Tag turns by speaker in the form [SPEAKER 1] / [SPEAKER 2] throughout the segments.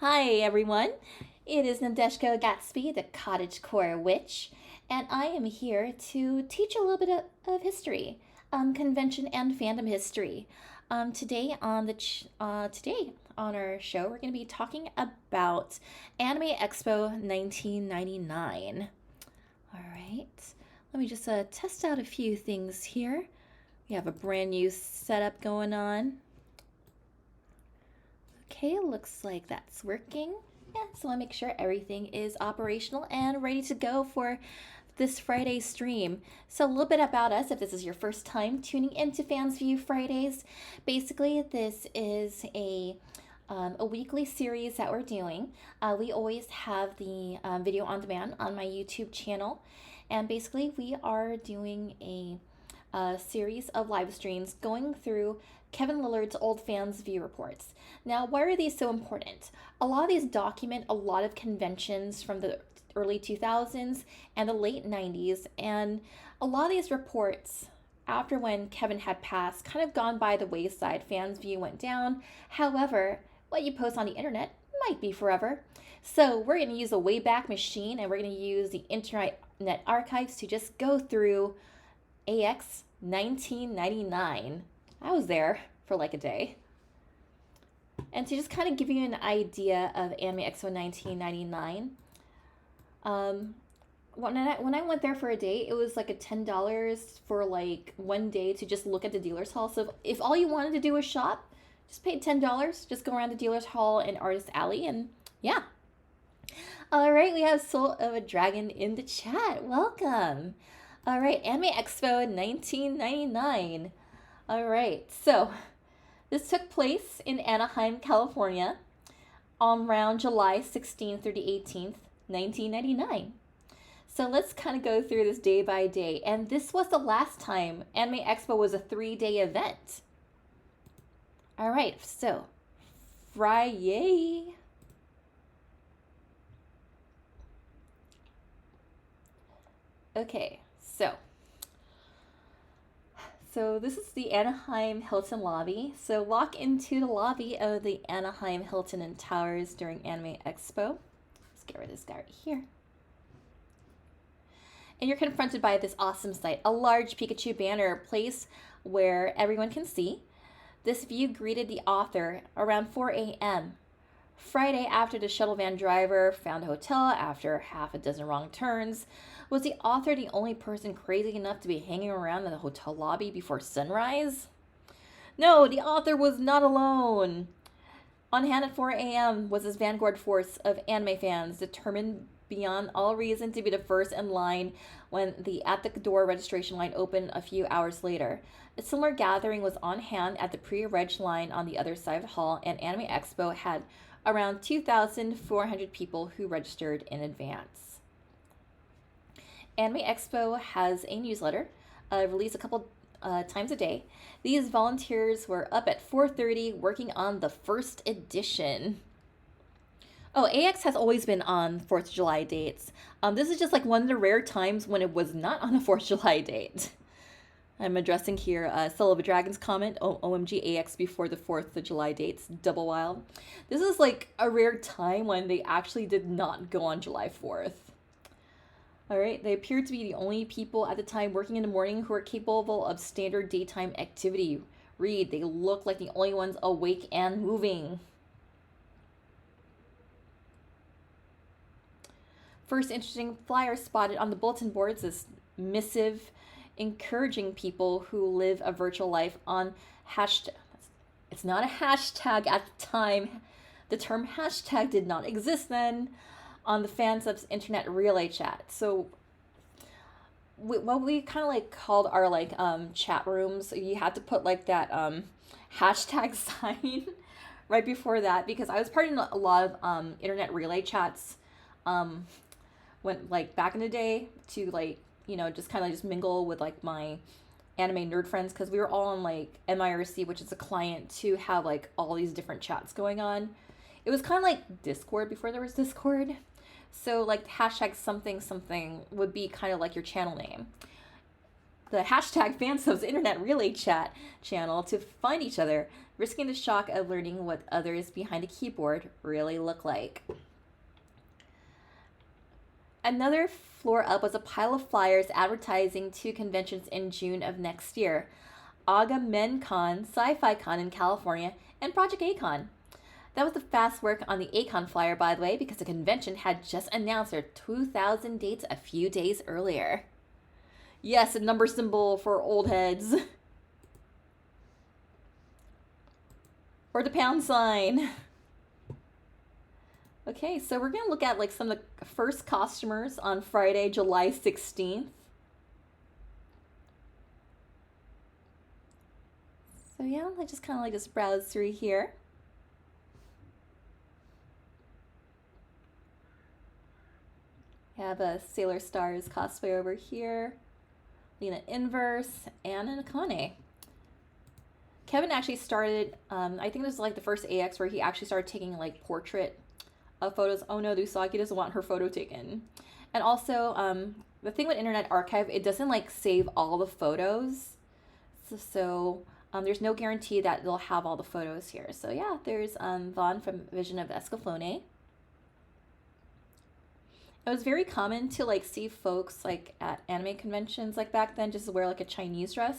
[SPEAKER 1] Hi everyone, it is Nadeshiko Gatsby, the cottagecore witch, and I am here to teach a little bit of history, convention and fandom history. Today on our show, we're going to be talking about Anime Expo 1999. All right, let me just test out a few things here. We have a brand new setup going on. Okay, looks like that's working. Yeah, so I make sure everything is operational and ready to go for this Friday stream. So a little bit about us, if this is your first time tuning into Fansview Fridays. Basically, this is a weekly series that we're doing. We always have the video on demand on my YouTube channel. And basically, we are doing a series of live streams going through Kevin Lillard's old Fansview reports. Now, why are these so important? A lot of these document a lot of conventions from the early 2000s and the late 90s, and a lot of these reports, after when Kevin had passed, kind of gone by the wayside. Fansview went down. However, what you post on the internet might be forever. So we're going to use a Wayback Machine, and we're going to use the Internet Archives to just go through AX 1999. I was there for like a day. And to just kind of give you an idea of Anime Expo 1999, when I went there for a day, it was like a $10 for like one day to just look at the dealer's hall. So if all you wanted to do was shop, just pay $10, just go around the dealer's hall and Artist Alley, and yeah. All right, we have Soul of a Dragon in the chat. Welcome. All right, Anime Expo 1999. All right, so this took place in Anaheim, California on around July 16th through the 18th, 1999. So let's kind of go through this day by day. And this was the last time Anime Expo was a 3-day event. All right, so Friday. Okay, so this is the Anaheim Hilton lobby. So walk into the lobby of the Anaheim Hilton and Towers during Anime Expo. Let's get rid of this guy right here. And you're confronted by this awesome sight, a large Pikachu banner placed where everyone can see. This view greeted the author around 4 a.m. Friday, after the shuttle van driver found a hotel after half a dozen wrong turns. Was the author the only person crazy enough to be hanging around in the hotel lobby before sunrise? No, the author was not alone. On hand at 4 a.m. was his vanguard force of anime fans, determined beyond all reason to be the first in line when the at-the-door registration line opened a few hours later. A similar gathering was on hand at the pre-reg line on the other side of the hall, and Anime Expo had around 2,400 people who registered in advance. Anime Expo has a newsletter released a couple times a day. These volunteers were up at 4:30 working on the first edition. Oh, AX has always been on 4th of July dates. This is just like one of the rare times when it was not on a 4th of July date. I'm addressing here Soul of a Dragon's comment, OMG AX before the 4th of July dates, double wild. This is like a rare time when they actually did not go on July 4th. All right, they appeared to be the only people at the time working in the morning who were capable of standard daytime activity. Read, they look like the only ones awake and moving. First interesting flyer spotted on the bulletin boards is missive encouraging people who live a virtual life on hashtag. It's not a hashtag at the time. The term hashtag did not exist then. On the Fansub's internet relay chat. So what we kind of like called our like chat rooms, you had to put like that hashtag sign right before that, because I was part in a lot of internet relay chats when like back in the day to like, you know, just kind of just mingle with like my anime nerd friends, because we were all on like MIRC, which is a client to have like all these different chats going on. It was kind of like Discord before there was Discord. So like hashtag something something would be kind of like your channel name. the hashtag Fansview internet relay chat channel to find each other, risking the shock of learning what others behind a keyboard really look like. Another floor up was a pile of flyers advertising 2 conventions in June of next year: AgaMenCon, Sci-Fi Con in California, and Project A-Con. That was the fast work on the A-Con flyer, by the way, because the convention had just announced their 2000 dates a few days earlier. Yes, a number symbol for old heads. Or the pound sign. Okay, so we're going to look at like some of the first costumers on Friday, July 16th. So yeah, I just kind of like just browse through here. I have a Sailor Stars cosplay over here, Lena Inverse, and an Akane. Kevin actually started, I think this is like the first AX where he actually started taking like portrait photos. Oh no, Usagi doesn't want her photo taken. And also, the thing with Internet Archive, it doesn't like save all the photos. So there's no guarantee that they'll have all the photos here. So yeah, there's Vaughn from Vision of Escaflowne. It was very common to like see folks like at anime conventions like back then just wear like a Chinese dress.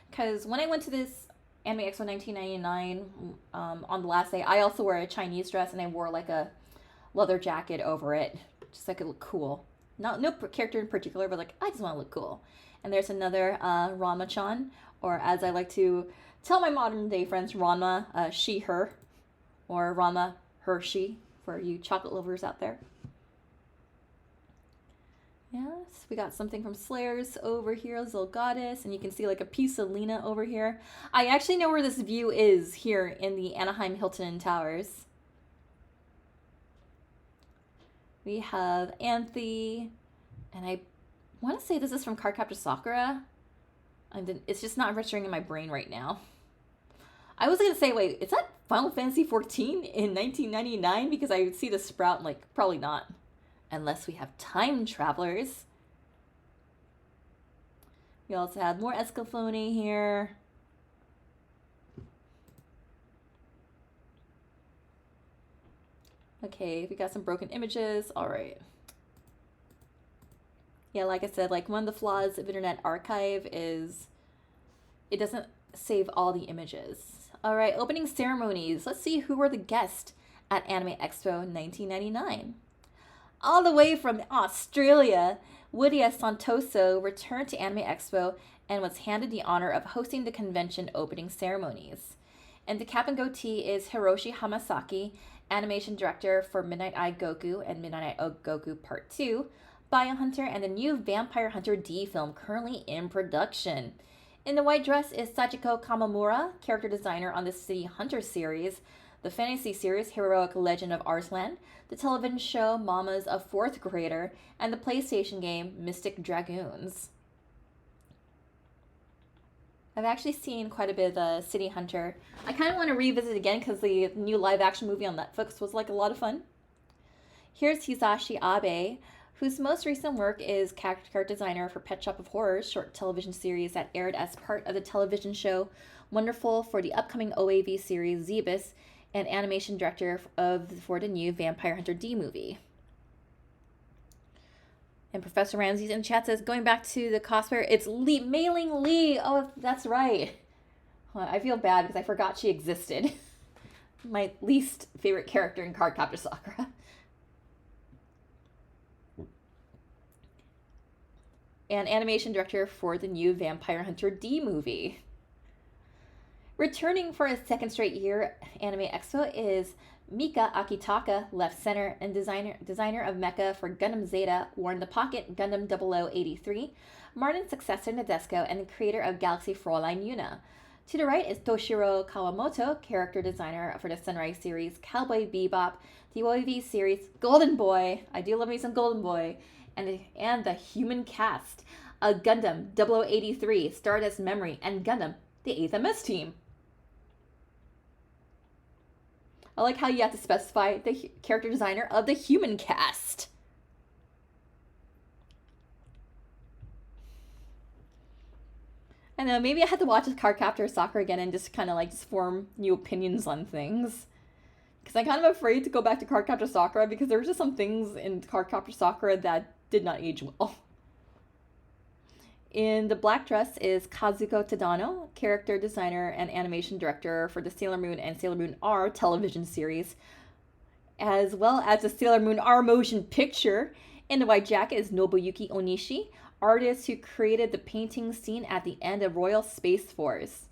[SPEAKER 1] Because when I went to this Anime Expo 1999 on the last day, I also wore a Chinese dress and I wore like a leather jacket over it, just like it looked cool. No character in particular, but like I just want to look cool. And there's another Rama-chan, or as I like to tell my modern day friends, Rama, she, her, or Rama, her, she, for you chocolate lovers out there. Yes, we got something from Slayers over here, this little goddess, and you can see like a piece of Lena over here. I actually know where this view is here in the Anaheim Hilton Towers. We have Anthe, and I want to say this is from Cardcaptor Sakura. It's just not registering in my brain right now. I was going to say, wait, is that Final Fantasy 14 in 1999? Because I would see the sprout and like, probably not. Unless we have time travelers. We also have more Escaflowne here. Okay, we got some broken images. All right. Yeah, like I said, like one of the flaws of Internet Archive is it doesn't save all the images. All right, opening ceremonies. Let's see who were the guests at Anime Expo 1999. All the way from Australia, Woodiya Santoso returned to Anime Expo and was handed the honor of hosting the convention opening ceremonies. And the cap and goatee is Hiroshi Hamasaki, animation director for Midnight Eye Goku and Midnight Eye Goku Part 2, Biohunter, and the new Vampire Hunter D film currently in production. In the white dress is Sachiko Kamamura, character designer on the City Hunter series, the fantasy series Heroic Legend of Arslan, the television show Mamas of 4th Grader, and the PlayStation game Mystic Dragoons. I've actually seen quite a bit of City Hunter. I kind of want to revisit it again because the new live action movie on Netflix was like a lot of fun. Here's Hisashi Abe, whose most recent work is character designer for Pet Shop of Horrors, short television series that aired as part of the television show Wonderful for the upcoming OAV series Zebus, and animation director for the new Vampire Hunter D movie. And Professor Ramsey's in chat says, going back to the cosplayer, it's Lee, Mei-Ling Lee. Oh, that's right. I feel bad because I forgot she existed. My least favorite character in Cardcaptor Sakura. And animation director for the new Vampire Hunter D movie. Returning for a second straight year, Anime Expo is Mika Akitaka, left center, and designer of mecha for Gundam Zeta, Warren the Pocket, Gundam 0083, Martin's successor Nadeshiko, and the creator of Galaxy Fräulein Yuna. To the right is Toshiro Kawamoto, character designer for the Sunrise series Cowboy Bebop, the OAV series Golden Boy, I do love me some Golden Boy, and the Human Cast, Gundam 0083, Stardust Memory, and Gundam, the 8th MS Team. I like how you have to specify the character designer of the Human Cast. I know, maybe I had to watch Cardcaptor Sakura again and just kind of like just form new opinions on things. Because I'm kind of afraid to go back to Cardcaptor Sakura because there were just some things in Cardcaptor Sakura that did not age well. In the black dress is Kazuko Tadano, character designer and animation director for the Sailor Moon and Sailor Moon R television series, as well as the Sailor Moon R motion picture. In the white jacket is Nobuyuki Onishi, artist who created the painting seen at the end of Royal Space Force.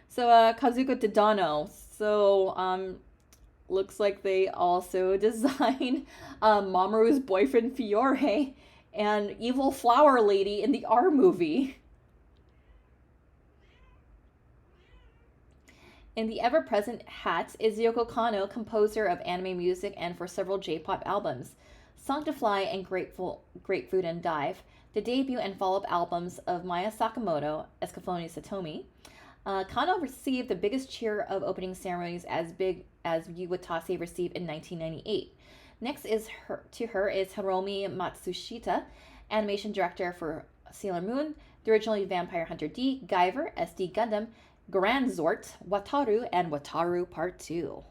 [SPEAKER 1] So Kazuko Tadano, so looks like they also designed Mamoru's boyfriend Fiore and Evil Flower Lady in the R movie. In the ever-present hat is Yoko Kanno, composer of anime music and for several J-pop albums, Song to Fly and Grapefruit and Dive, the debut and follow-up albums of Maya Sakamoto, Escaflowne Satomi. Kanno received the biggest cheer of opening ceremonies as big as Yu Watase received in 1998. Next is Hiromi Matsushita, animation director for Sailor Moon, the original Vampire Hunter D, Guyver, SD Gundam, Grand Zort, Wataru, and Wataru Part 2.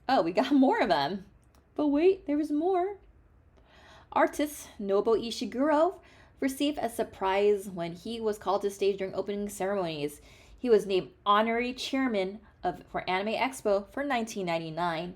[SPEAKER 1] Oh, we got more of them. But wait, there was more. Artist Nobuo Ishiguro received a surprise when he was called to stage during opening ceremonies. He was named honorary chairman for Anime Expo for 1999.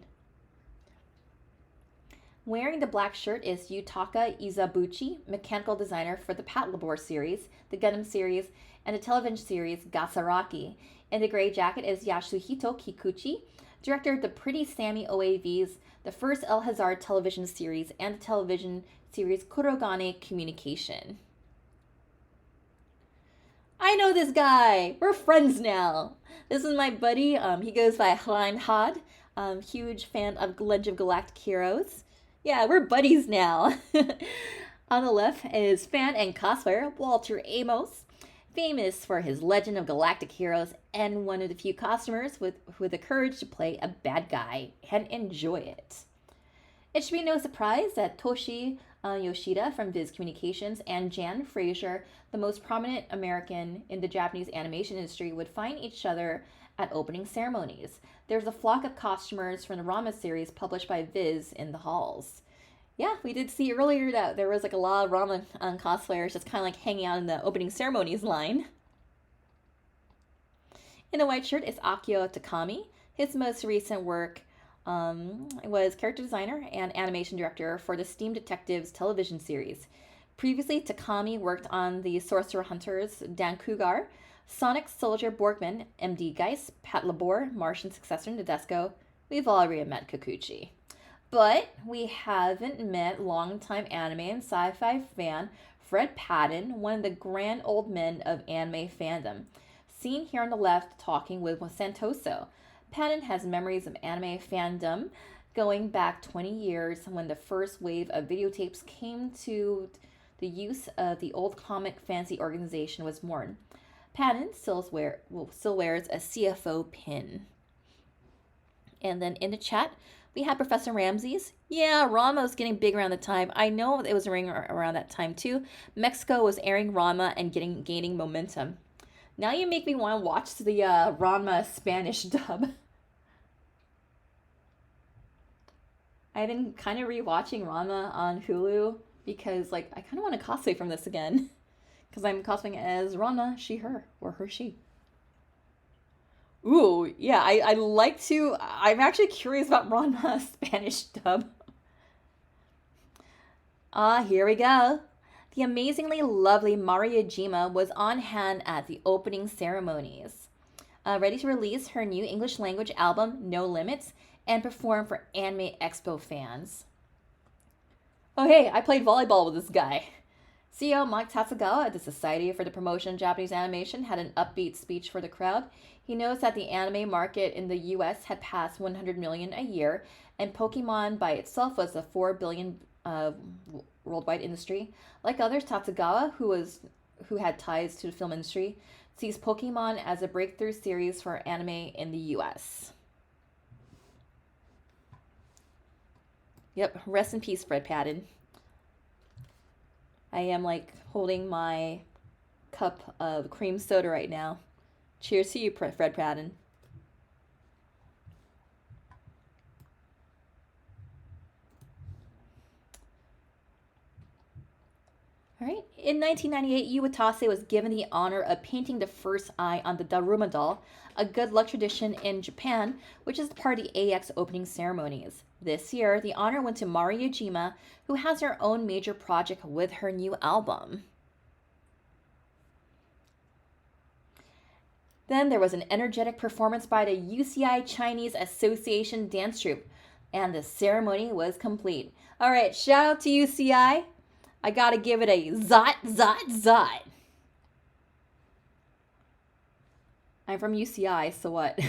[SPEAKER 1] Wearing the black shirt is Yutaka Izabuchi, mechanical designer for the Patlabor series, the Gundam series, and the television series Gasaraki. In the gray jacket is Yasuhito Kikuchi, director of the Pretty Sammy OAVs, the first El Hazard television series, and the television series Kurogane Communication. I know this guy! We're friends now! This is my buddy. He goes by Hlaim Had. Huge fan of Legend of Galactic Heroes. Yeah, we're buddies now. On the left is fan and cosplayer Walter Amos, famous for his Legend of Galactic Heroes and one of the few costumers with the courage to play a bad guy and enjoy it. It should be no surprise that Toshi Yoshida from Viz Communications and Jan Frazier, the most prominent American in the Japanese animation industry, would find each other at opening ceremonies. There's a flock of costumers from the Rama series published by Viz in the halls. Yeah, we did see earlier that there was like a lot of Rama cosplayers just kind of like hanging out in the opening ceremonies line. In the white shirt is Akio Takami. His most recent work was character designer and animation director for the Steam Detectives television series. Previously, Takami worked on the Sorcerer Hunters, Dan Cougar, Sonic Soldier Borgman, MD Geist, Patlabor, Martian Successor Nadeshiko. We've already met Kikuchi. But we haven't met longtime anime and sci-fi fan Fred Padden, one of the grand old men of anime fandom. Seen here on the left talking with Santoso. Padden has memories of anime fandom going back 20 years when the first wave of videotapes came to the use of the old comic fancy organization was born. Padden still wears a CFO pin. And then in the chat, we have Professor Ramses. Yeah, Rama was getting big around the time. I know it was around that time too. Mexico was airing Rama and gaining momentum. Now you make me want to watch the Rama Spanish dub. I've been kind of rewatching Rama on Hulu because like I kind of want to cosplay from this again. Because I'm cosplaying as Rama, she, her, or her, she. Ooh, yeah, I like to... I'm actually curious about Rama Spanish dub. Here we go. The amazingly lovely Mari Yajima was on hand at the opening ceremonies. Ready to release her new English language album, No Limits, and perform for Anime Expo fans. Oh hey, I played volleyball with this guy. CEO Mike Tatsugawa at the Society for the Promotion of Japanese Animation had an upbeat speech for the crowd. He knows that the anime market in the US had passed 100 million a year, and Pokemon by itself was a 4 billion worldwide industry. Like others, Tatsugawa, who had ties to the film industry, sees Pokemon as a breakthrough series for anime in the US. Yep, rest in peace, Fred Padden. I am like holding my cup of cream soda right now. Cheers to you, Fred Pradden. All right. In 1998, Iwatase was given the honor of painting the first eye on the Daruma doll, a good luck tradition in Japan, which is part of the AX opening ceremonies. This year, the honor went to Mari Yojima, who has her own major project with her new album. Then there was an energetic performance by the UCI Chinese Association Dance Troupe, and the ceremony was complete. All right, shout out to UCI. I gotta give it a zot, zot, zot. I'm from UCI, so what?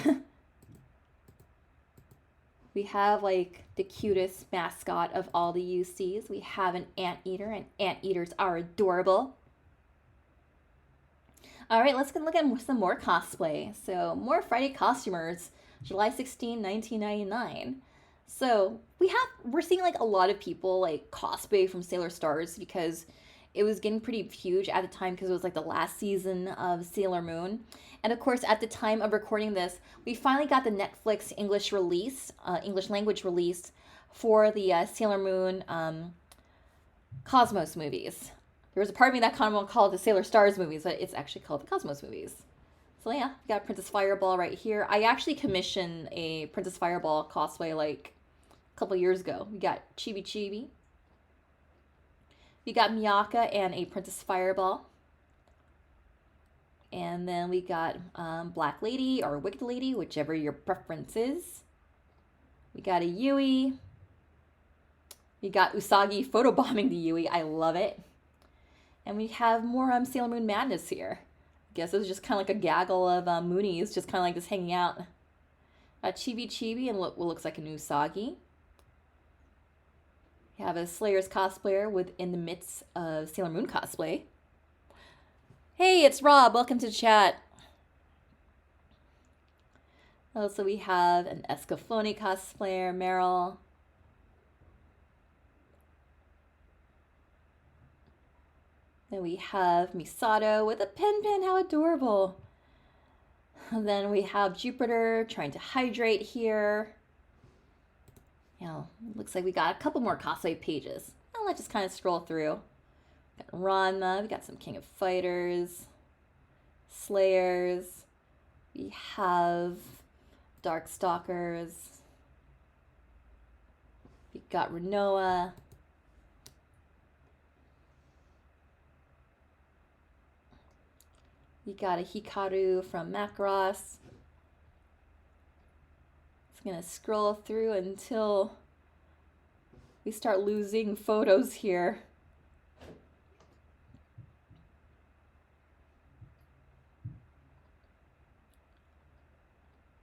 [SPEAKER 1] We have like the cutest mascot of all the UCs. We have an anteater, and anteaters are adorable. All right, let's look at some more cosplay. So more Friday costumers, July 16, 1999. So we're seeing like a lot of people like cosplay from Sailor Stars because it was getting pretty huge at the time because it was like the last season of Sailor Moon. And of course, at the time of recording this, we finally got the Netflix English release, English language release for the Sailor Moon Cosmos movies. There was a part of me that kind of want to call it the Sailor Stars movies, but it's actually called the Cosmos movies. So yeah, we got Princess Fireball right here. I actually commissioned a Princess Fireball cosplay like a couple years ago. We got Chibi Chibi. We got Miyaka and a Princess Fireball. And then we got Black Lady or Wicked Lady, whichever your preference is. We got a Yui. We got Usagi photobombing the Yui. I love it. And we have more Sailor Moon madness here. I guess it was just kind of like a gaggle of Moonies, just kind of like just hanging out. Chibi Chibi and what looks like an Usagi. We have a Slayer's cosplayer within the midst of Sailor Moon cosplay. Hey, it's Rob. Welcome to chat. Also, we have an Escaflowne cosplayer, Meryl. Then we have Misato with a pen. How adorable. And then we have Jupiter trying to hydrate here. Looks like we got a couple more cosplay pages. Let's just kind of scroll through. We got Ranma, we got some King of Fighters, Slayers, we have Darkstalkers, we got Renoa, we got a Hikaru from Macross. It's gonna scroll through until we start losing photos here.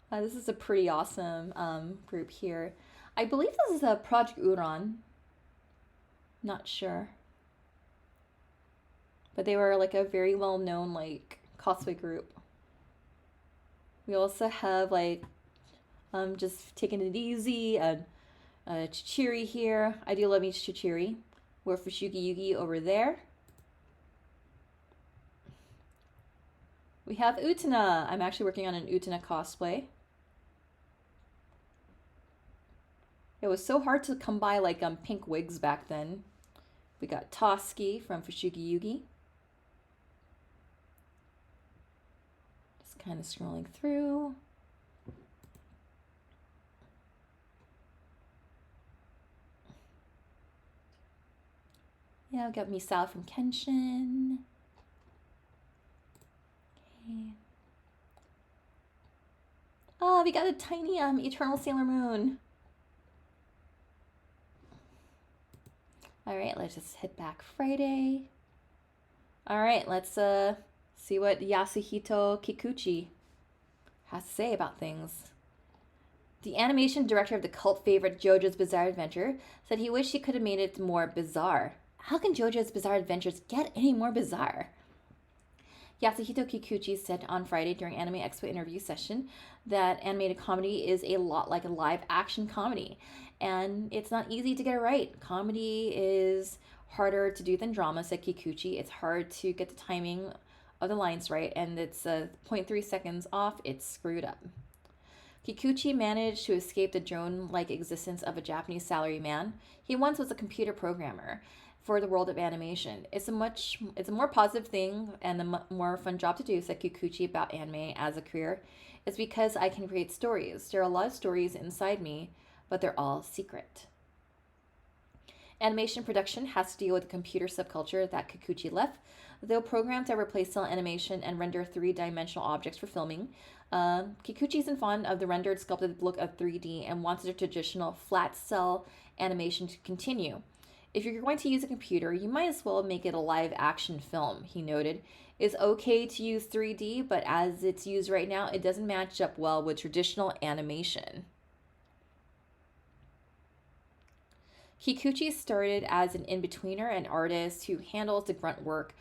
[SPEAKER 1] This is a pretty awesome group here. I believe this is a Project Uran. Not sure. But they were like a very well-known like cosplay group. We also have like just taking it easy and Chichiri here. I do love me Chichiri. We're Fushigi Yugi over there. We have Utena. I'm actually working on an Utena cosplay. It was so hard to come by like pink wigs back then. We got Toski from Fushigi Yugi. Just kind of scrolling through. Yeah, we got Misao from Kenshin. Okay. Oh, we got a tiny Eternal Sailor Moon. All right, let's just hit back Friday. All right, let's see what Yasuhito Kikuchi has to say about things. The animation director of the cult favorite JoJo's Bizarre Adventure said he wished he could have made it more bizarre. How can JoJo's Bizarre Adventures get any more bizarre? Yasuhito Kikuchi said on Friday during Anime Expo interview session that animated comedy is a lot like a live action comedy. And it's not easy to get it right. Comedy is harder to do than drama, said Kikuchi. It's hard to get the timing the line's right and it's 0.3 seconds off, it's screwed up. Kikuchi managed to escape the drone-like existence of a Japanese salaryman. He once was a computer programmer for the world of animation. It's a more positive thing and a more fun job to do, said Kikuchi about anime as a career. It's because I can create stories. There are a lot of stories inside me, but they're all secret. Animation production has to deal with the computer subculture that Kikuchi left. Though programs that replace cell animation and render three-dimensional objects for filming, Kikuchi isn't fond of the rendered, sculpted look of 3D and wants the traditional flat cell animation to continue. If you're going to use a computer, you might as well make it a live-action film, he noted. It's okay to use 3D, but as it's used right now, it doesn't match up well with traditional animation. Kikuchi started as an in-betweener, an artist who handles the grunt work,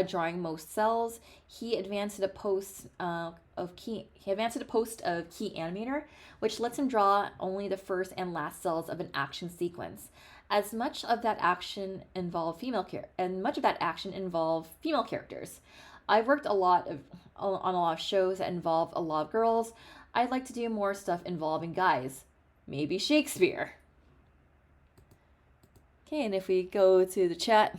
[SPEAKER 1] drawing most cells. He advanced to the post of key animator, which lets him draw only the first and last cells of an action sequence. As much of that action involved female characters. I've worked on a lot of shows that involve a lot of girls. I'd like to do more stuff involving guys. Maybe Shakespeare. Okay, and if we go to the chat,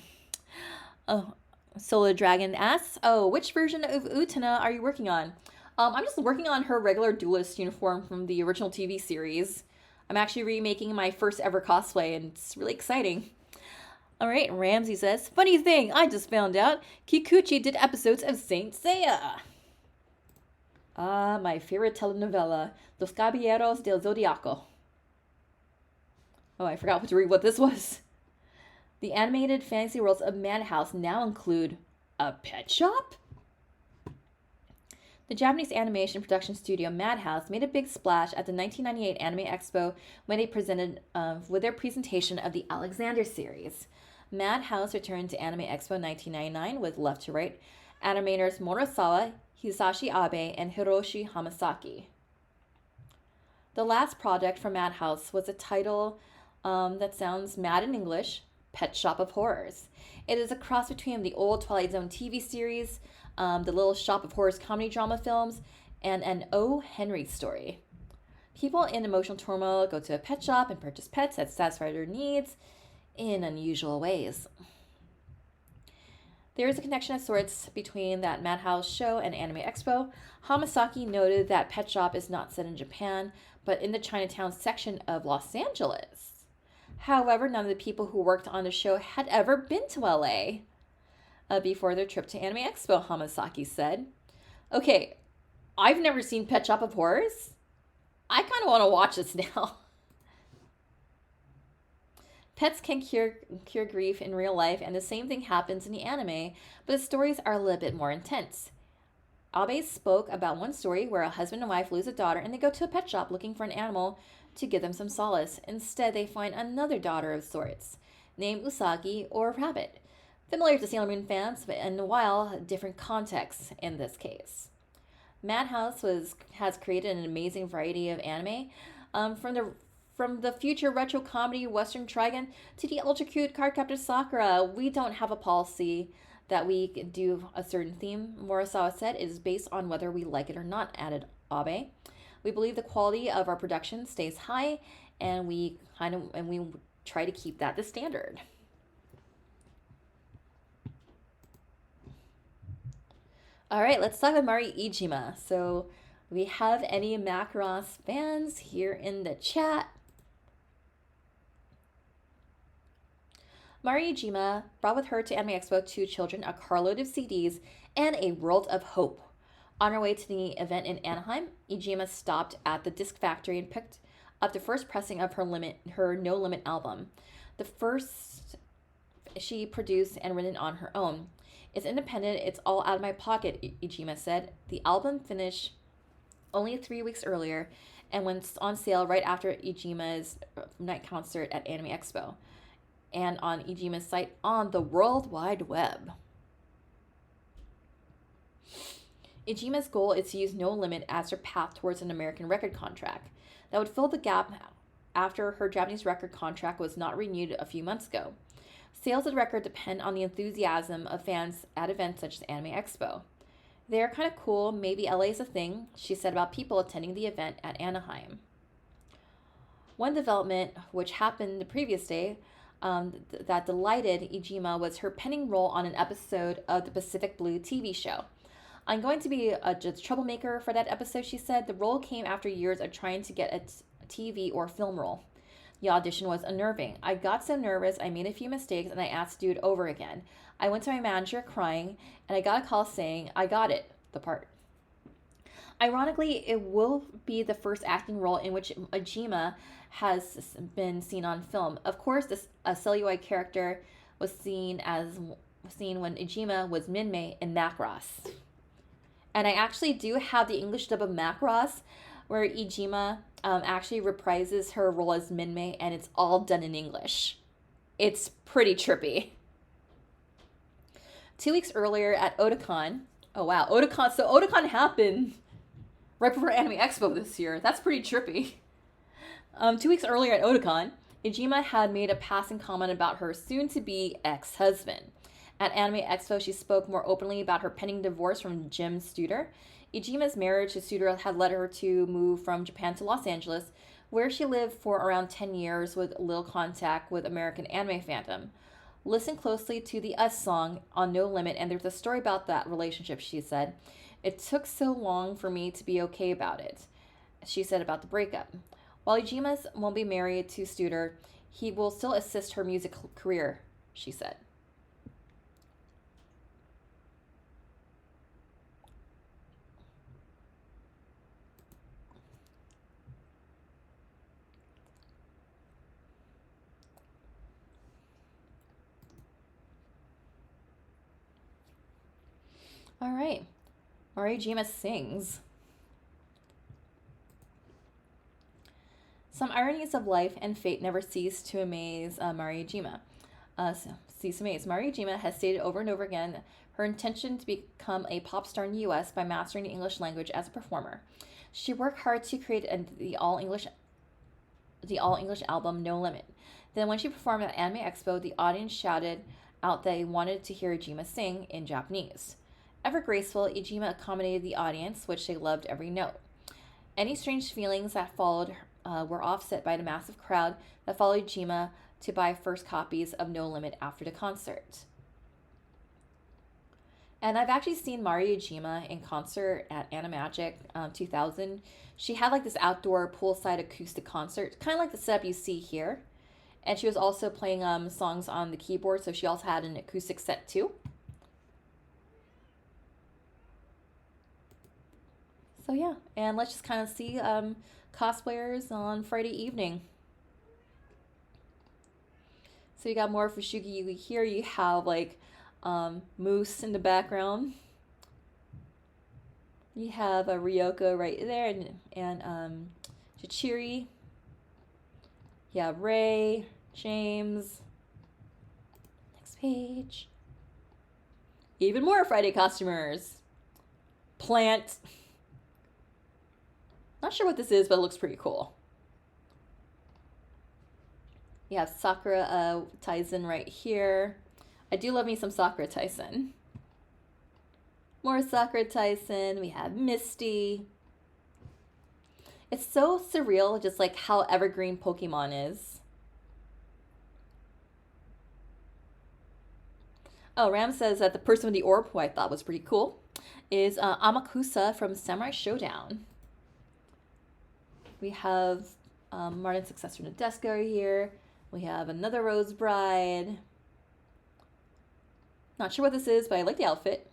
[SPEAKER 1] Solar Dragon asks, which version of Utena are you working on? I'm just working on her regular duelist uniform from the original TV series. I'm actually remaking my first ever cosplay, and it's really exciting. All right, Ramsey says, funny thing, I just found out Kikuchi did episodes of Saint Seiya. My favorite telenovela, Los Caballeros del Zodiaco. Oh, I forgot to read what this was. The animated fantasy worlds of Madhouse now include a pet shop? The Japanese animation production studio Madhouse made a big splash at the 1998 Anime Expo when they presented with their presentation of the Alexander series. Madhouse returned to Anime Expo 1999 with Left to Right animators Morosawa, Hisashi Abe, and Hiroshi Hamasaki. The last project from Madhouse was a title that sounds mad in English, Pet Shop of Horrors. It is a cross between the old Twilight Zone TV series, the Little Shop of Horrors comedy drama films, and an O. Henry story. People in emotional turmoil go to a pet shop and purchase pets that satisfy their needs in unusual ways. There is a connection of sorts between that Madhouse show and Anime Expo. Hamasaki noted that Pet Shop is not set in Japan, but in the Chinatown section of Los Angeles. However, none of the people who worked on the show had ever been to LA before their trip to Anime Expo, Hamasaki said. Okay, I've never seen Pet Shop of Horrors. I kind of want to watch this now. Pets can cure grief in real life, and the same thing happens in the anime, but the stories are a little bit more intense. Abe spoke about one story where a husband and wife lose a daughter and they go to a pet shop looking for an animal to give them some solace. Instead, they find another daughter of sorts, named Usagi or Rabbit. Familiar to Sailor Moon fans, but in a while, different contexts in this case. Madhouse has created an amazing variety of anime, from the future retro comedy Western Trigun to the ultra cute Cardcaptor Sakura. We don't have a policy that we do a certain theme, Morisawa said. It is based on whether we like it or not, added Abe. We believe the quality of our production stays high, and we try to keep that the standard. All right, let's talk about Mari Iijima. So we have any Macross fans here in the chat? Mari Iijima brought with her to Anime Expo 2 children, a carload of CDs, and a world of hope. On her way to the event in Anaheim, Iijima stopped at the disc factory and picked up the first pressing of her No Limit album, the first she produced and written on her own. It's independent, it's all out of my pocket, Iijima said. The album finished only 3 weeks earlier and went on sale right after Iijima's night concert at Anime Expo and on Iijima's site on the World Wide Web. Iijima's goal is to use No Limit as her path towards an American record contract that would fill the gap after her Japanese record contract was not renewed a few months ago. Sales of the record depend on the enthusiasm of fans at events such as Anime Expo. They're kind of cool. Maybe LA's a thing, she said about people attending the event at Anaheim. One development, which happened the previous day, that delighted Ijima was her penning role on an episode of the Pacific Blue TV show. I'm going to be a troublemaker for that episode, she said. The role came after years of trying to get a TV or film role. The audition was unnerving. I got so nervous, I made a few mistakes, and I asked to do it over again. I went to my manager crying, and I got a call saying, I got it, the part. Ironically, it will be the first acting role in which Ijima has been seen on film. Of course, a celluloid character was seen when Ijima was Minmay in Macross. And I actually do have the English dub of Macross, where Ijima actually reprises her role as Minmay, and it's all done in English. It's pretty trippy. 2 weeks earlier at Otakon, oh wow, Otakon, so Otakon happened right before Anime Expo this year. That's pretty trippy. 2 weeks earlier at Otakon, Ijima had made a passing comment about her soon-to-be ex-husband. At Anime Expo, she spoke more openly about her pending divorce from Jim Studer. Ijima's marriage to Studer had led her to move from Japan to Los Angeles, where she lived for around 10 years with little contact with American anime fandom. Listen closely to the Us song on No Limit, and there's a story about that relationship, she said. It took so long for me to be okay about it, she said about the breakup. While Ijima won't be married to Studer, he will still assist her music career, she said. All right. Ijima sings. Some ironies of life and fate never cease to amaze Ijima. Ijima has stated over and over again her intention to become a pop star in the U.S. by mastering the English language as a performer. She worked hard to create the all-English album No Limit. Then when she performed at Anime Expo, the audience shouted out they wanted to hear Ijima sing in Japanese. Ever graceful, Ijima accommodated the audience, which they loved every note. Any strange feelings that followed were offset by the massive crowd that followed Ijima to buy first copies of No Limit after the concert. And I've actually seen Mari Ijima in concert at Animagic 2000. She had like this outdoor poolside acoustic concert, kind of like the setup you see here. And she was also playing songs on the keyboard, so she also had an acoustic set too. So yeah, and let's just kind of see cosplayers on Friday evening. So you got more Fushigi Yugi here. You have like Moose in the background. You have a Ryoko right there, and Chichiri. You have Ray, James. Next page. Even more Friday costumers. Plant. Not sure what this is, but it looks pretty cool. You have Sakura Tyson right here. I do love me some Sakura Tyson. More Sakura Tyson. We have Misty. It's so surreal, just like how evergreen Pokemon is. Oh, Ram says that the person with the orb, who I thought was pretty cool, is Amakusa from Samurai Showdown. We have Martin's successor Nadeshiko here. We have another Rose Bride. Not sure what this is, but I like the outfit.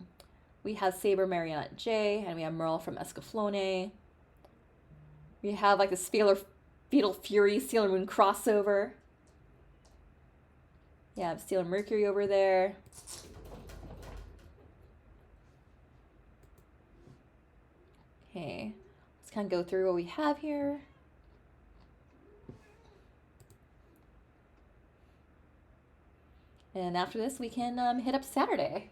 [SPEAKER 1] We have Saber Marionette J, and we have Merle from Escaflowne. We have like the Fatal Fury Sailor Moon crossover. You have Sailor Mercury over there. Okay, let's kind of go through what we have here. And after this, we can hit up Saturday.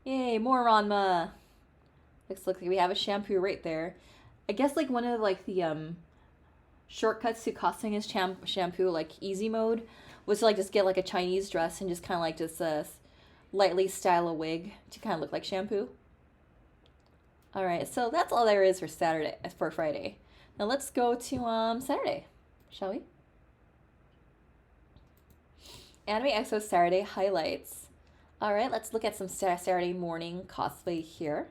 [SPEAKER 1] Yay, more Ranma. Looks like we have a shampoo right there. I guess like one of like the shortcuts to costing his shampoo, like easy mode, was to like just get like a Chinese dress and just kind of like just lightly style a wig to kind of look like shampoo. All right, so that's all there is for Friday. Now let's go to Saturday, shall we? Anime Expo Saturday highlights. All right, let's look at some Saturday morning cosplay here.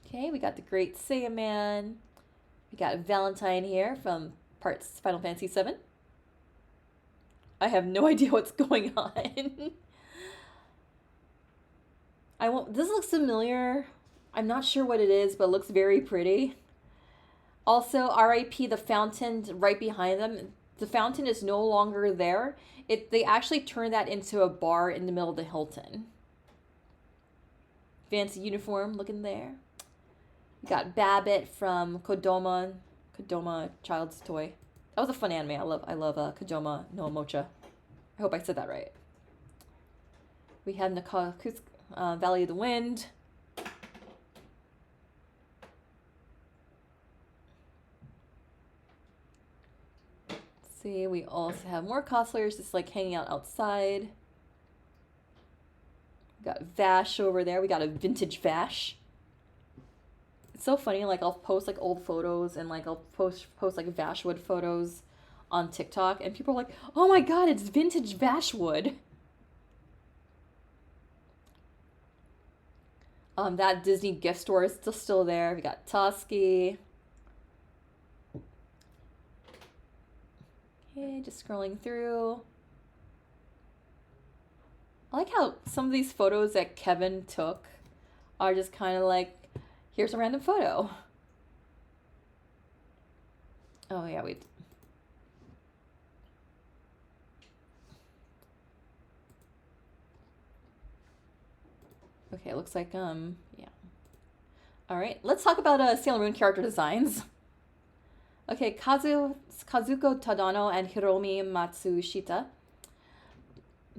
[SPEAKER 1] Okay, we got the Great Saiyan Man. We got Valentine here from parts Final Fantasy VII. I have no idea what's going on. This looks familiar. I'm not sure what it is, but it looks very pretty. Also, R.I.P. the fountain right behind them. The fountain is no longer there. They actually turned that into a bar in the middle of the Hilton. Fancy uniform looking there. We got Babbitt from Kodama Child's Toy. That was a fun anime. I love Kodama no Mocha. I hope I said that right. We have Valley of the Wind. Let's see, we also have more cosplayers just like hanging out outside. We got Vash over there. We got a vintage Vash. It's so funny, like I'll post like old photos and like I'll post like Vashwood photos on TikTok and people are like, oh my god, it's vintage Vashwood. That Disney gift store is still there. We got Toski. Okay, just scrolling through. I like how some of these photos that Kevin took are just kind of like, here's a random photo. Oh yeah, wait. Okay, it looks like, yeah. All right, let's talk about Sailor Moon character designs. Okay, Kazuko Tadano and Hiromi Matsushita.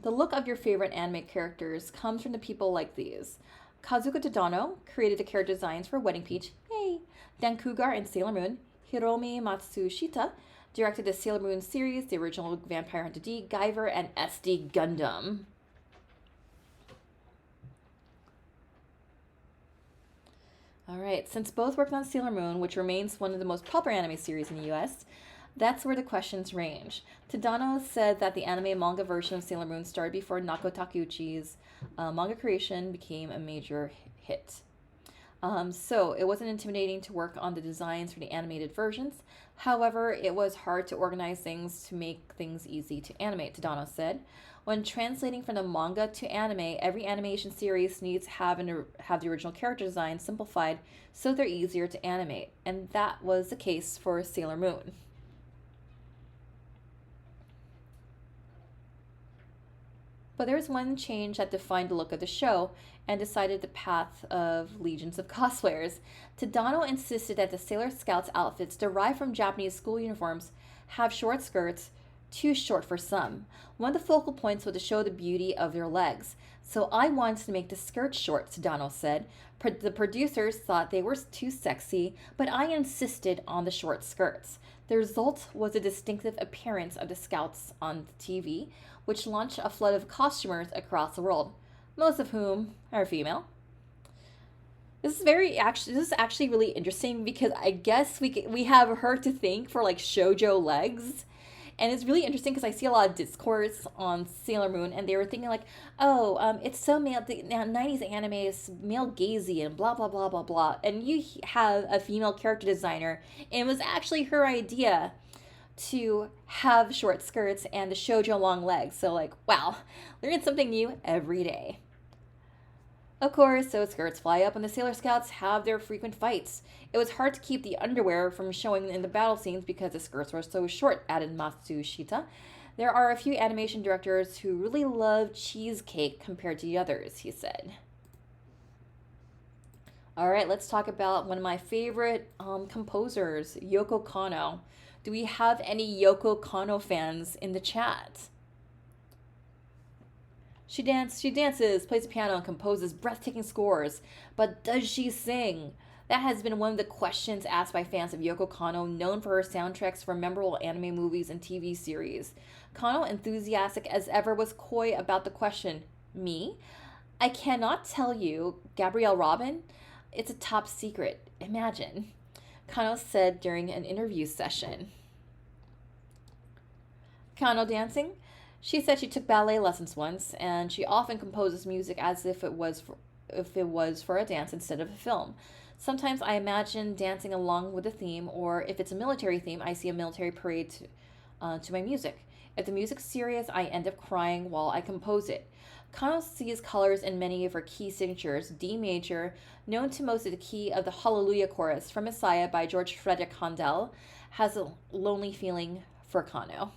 [SPEAKER 1] The look of your favorite anime characters comes from the people like these. Kazuko Tadano created the character designs for Wedding Peach, yay, Dan Cougar and Sailor Moon. Hiromi Matsushita directed the Sailor Moon series, the original Vampire Hunter D, Guyver, and SD Gundam. Alright, since both worked on Sailor Moon, which remains one of the most popular anime series in the US, that's where the questions range. Tadano said that the anime manga version of Sailor Moon started before Nako Takeuchi's manga creation became a major hit. So it wasn't intimidating to work on the designs for the animated versions. However, it was hard to organize things to make things easy to animate, Tadano said. When translating from the manga to anime, every animation series needs to have the original character design simplified so they're easier to animate. And that was the case for Sailor Moon. But there was one change that defined the look of the show and decided the path of legions of cosplayers. Tadano insisted that the Sailor Scouts outfits derived from Japanese school uniforms have short skirts, too short for some. One of the focal points was to show the beauty of their legs. So I wanted to make the skirts short, Tadano said. The producers thought they were too sexy, but I insisted on the short skirts. The result was a distinctive appearance of the Scouts on TV, which launched a flood of costumers across the world, most of whom are female. This is actually really interesting because I guess we have her to thank for like shoujo legs. And it's really interesting because I see a lot of discourse on Sailor Moon, and they were thinking like, oh, it's so male. The 90s anime is male gazy and blah, blah, blah, blah, blah. And you have a female character designer, and it was actually her idea to have short skirts and the shoujo long legs. So like, wow, learning something new every day. Of course, so skirts fly up and the Sailor Scouts have their frequent fights. It was hard to keep the underwear from showing in the battle scenes because the skirts were so short, added Matsushita. There are a few animation directors who really love cheesecake compared to the others, he said. Alright, let's talk about one of my favorite composers, Yoko Kanno. Do we have any Yoko Kanno fans in the chat? She dances, plays the piano, and composes breathtaking scores. But does she sing? That has been one of the questions asked by fans of Yoko Kanno, known for her soundtracks for memorable anime movies and TV series. Kanno, enthusiastic as ever, was coy about the question. Me? I cannot tell you, Gabrielle Robin. It's a top secret. Imagine. Kanno said during an interview session. Kanno dancing? She said she took ballet lessons once, and she often composes music as if it was for a dance instead of a film. Sometimes I imagine dancing along with the theme, or if it's a military theme, I see a military parade to my music. If the music's serious, I end up crying while I compose it. Kanno sees colors in many of her key signatures. D major, known to most of the key of the Hallelujah chorus from Messiah by George Frederick Handel, has a lonely feeling for Kanno.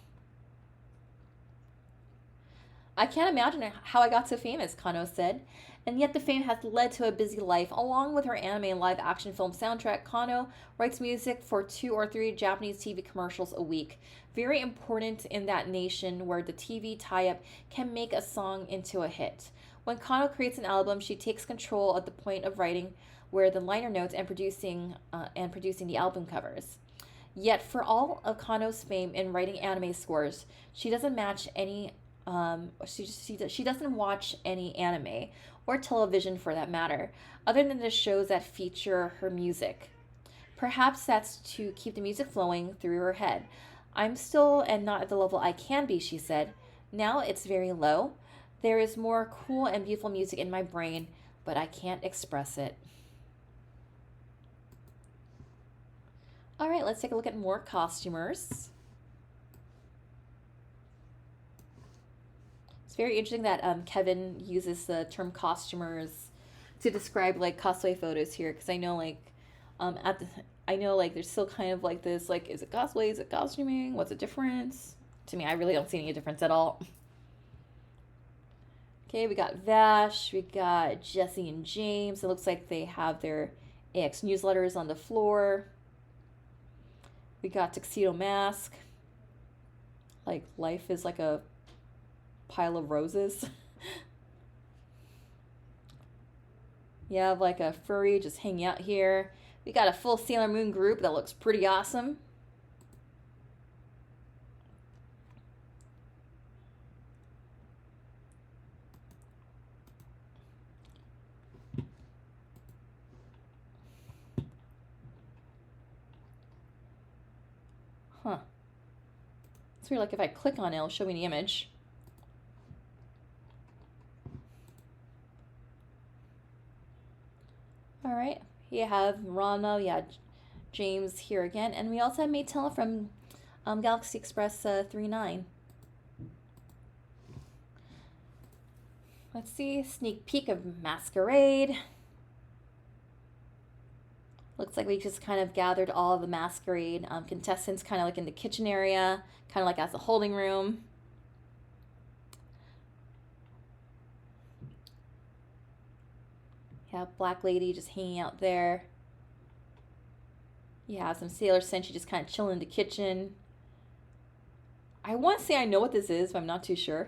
[SPEAKER 1] I can't imagine how I got so famous, Kanno said. And yet the fame has led to a busy life. Along with her anime and live action film soundtrack, Kanno writes music for 2 or 3 Japanese TV commercials a week. Very important in that nation where the TV tie-up can make a song into a hit. When Kanno creates an album, she takes control at the point of writing where the liner notes and producing the album covers. Yet for all of Kanno's fame in writing anime scores, she doesn't match any she doesn't watch any anime or television for that matter, other than the shows that feature her music. Perhaps that's to keep the music flowing through her head. I'm still and not at the level I can be, she said. Now it's very low. There is more cool and beautiful music in my brain, but I can't express it. All right, let's take a look at more costumers. It's very interesting that Kevin uses the term costumers to describe like cosplay photos here, because I know there's still kind of like this, like, is it cosplay, is it costuming, what's the difference? To me, I really don't see any difference at all. Okay, we got Vash, we got Jesse and James. It looks like they have their AX newsletters on the floor. We got Tuxedo Mask. Like, life is like a pile of roses. You have like a furry just hanging out here. We got a full Sailor Moon group that looks pretty awesome. Huh. It's weird, like if I click on it, it'll show me the image. All right, you have Rana, James here again, and we also have Maytel from Galaxy Express 39. Let's see, sneak peek of Masquerade. Looks like we just kind of gathered all of the Masquerade contestants kind of like in the kitchen area, kind of like as a holding room. You have Black Lady just hanging out there. You have some Sailor Senshi just kind of chilling in the kitchen. I want to say I know what this is, but I'm not too sure.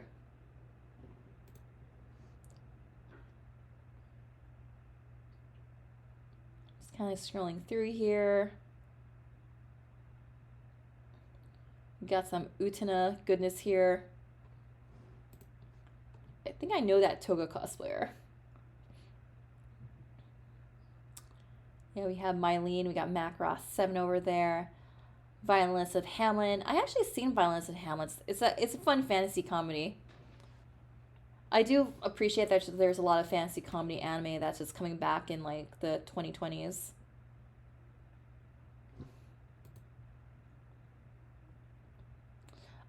[SPEAKER 1] Just kind of scrolling through here. We got some Utena goodness here. I think I know that Toga cosplayer. Yeah, we have Mylene, we got Macross 7 over there. Violence of Hamlet. I actually seen Violence of Hamlet. It's a fun fantasy comedy. I do appreciate that there's a lot of fantasy comedy anime that's just coming back in like the 2020s.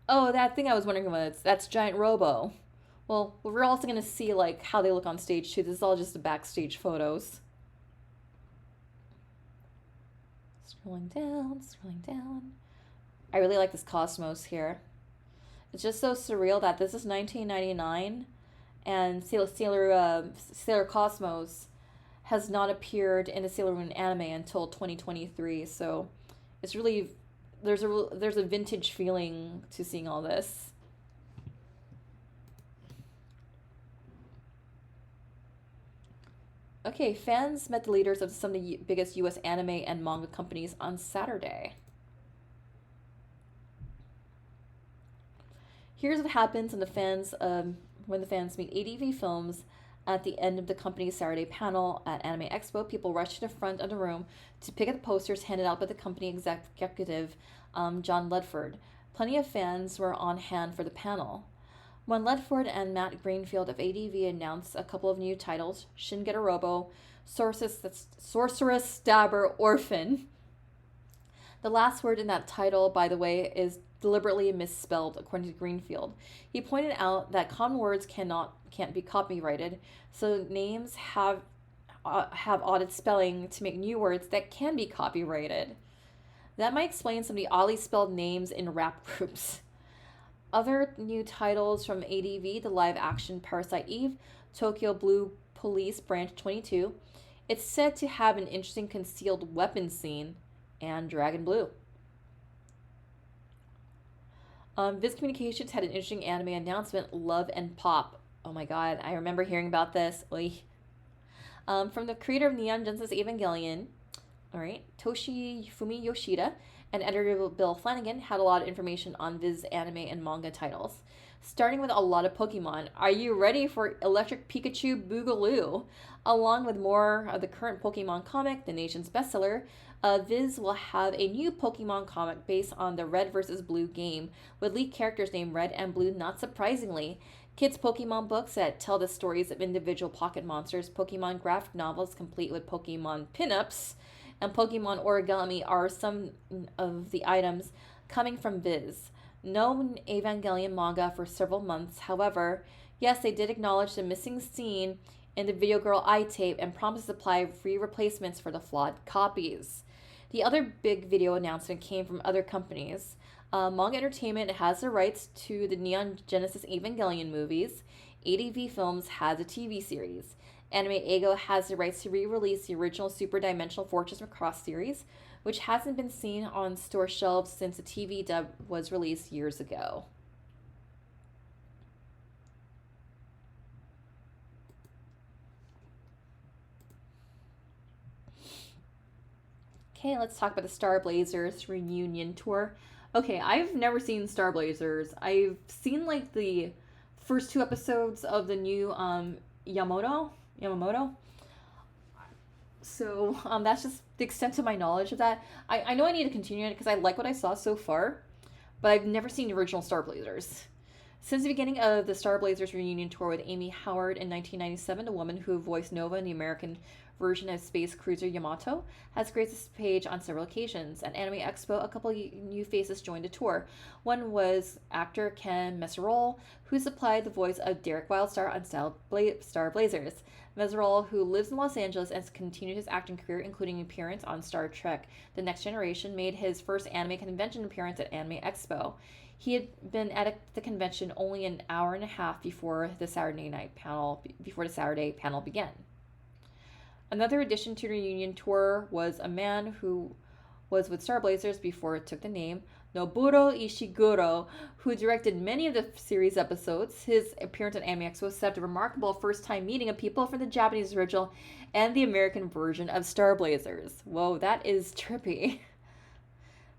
[SPEAKER 1] Oh, that thing I was wondering about, that's Giant Robo. Well, we're also going to see like how they look on stage too. This is all just the backstage photos. Scrolling down. I really like this Cosmos here. It's just so surreal that this is 1999 and Sailor Cosmos has not appeared in a Sailor Moon anime until 2023. So it's really, there's a vintage feeling to seeing all this. Okay, fans met the leaders of some of the biggest US anime and manga companies on Saturday. Here's what happens when the fans meet ADV Films at the end of the company's Saturday panel at Anime Expo. People rush to the front of the room to pick up the posters handed out by the company executive John Ledford. Plenty of fans were on hand for the panel. When Ledford and Matt Greenfield of ADV announced a couple of new titles, Shin Robo, Sorceress Stabber Orphan. The last word in that title, by the way, is deliberately misspelled, according to Greenfield. He pointed out that common words can't be copyrighted, so names have odd spelling to make new words that can be copyrighted. That might explain some of the oddly spelled names in rap groups. Other new titles from ADV, the live-action Parasite Eve, Tokyo Blue Police Branch 22. It's said to have an interesting concealed weapon scene, and Dragon Blue. Viz Communications had an interesting anime announcement, Love and Pop. Oh my god, I remember hearing about this. From the creator of Neon Genesis Evangelion, alright, Toshifumi Yoshida and editor Bill Flanagan had a lot of information on Viz anime and manga titles. Starting with a lot of Pokemon. Are you ready for Electric Pikachu Boogaloo? Along with more of the current Pokemon comic, the nation's bestseller, Viz will have a new Pokemon comic based on the Red vs. Blue game, with lead characters named Red and Blue, not surprisingly. Kids' Pokemon books that tell the stories of individual pocket monsters, Pokemon graphic novels complete with Pokemon pinups, and Pokemon origami are some of the items coming from Viz. No Evangelion manga for several months. However, yes, they did acknowledge the missing scene in the Video Girl eye tape and promised to supply free replacements for the flawed copies. The other big video announcement came from other companies. Manga Entertainment has the rights to the Neon Genesis Evangelion movies. ADV Films has a TV series. Anime Eigo has the rights to re-release the original Super Dimensional Fortress Macross series, which hasn't been seen on store shelves since the TV dub was released years ago. Okay, let's talk about the Star Blazers reunion tour. Okay, I've never seen Star Blazers. I've seen like the first 2 episodes of the new Yamamoto. So that's just the extent of my knowledge of that. I know I need to continue it because I like what I saw so far, but I've never seen the original Star Blazers. Since the beginning of the Star Blazers reunion tour with Amy Howard in 1997, the woman who voiced Nova in the American version of Space Cruiser Yamato has graced this page on several occasions. At Anime Expo, a couple of new faces joined the tour. One was actor Ken Messerol, who supplied the voice of Derek Wildstar on Star Blazers. Messerol, who lives in Los Angeles and has continued his acting career, including an appearance on Star Trek The Next Generation, made his first anime convention appearance at Anime Expo. He had been at the convention only an hour and a half before the Saturday panel began. Another addition to the reunion tour was a man who was with Star Blazers before it took the name, Noboru Ishiguro, who directed many of the series episodes. His appearance at Anime Expo set up a remarkable first-time meeting of people from the Japanese original and the American version of Star Blazers. Whoa, that is trippy.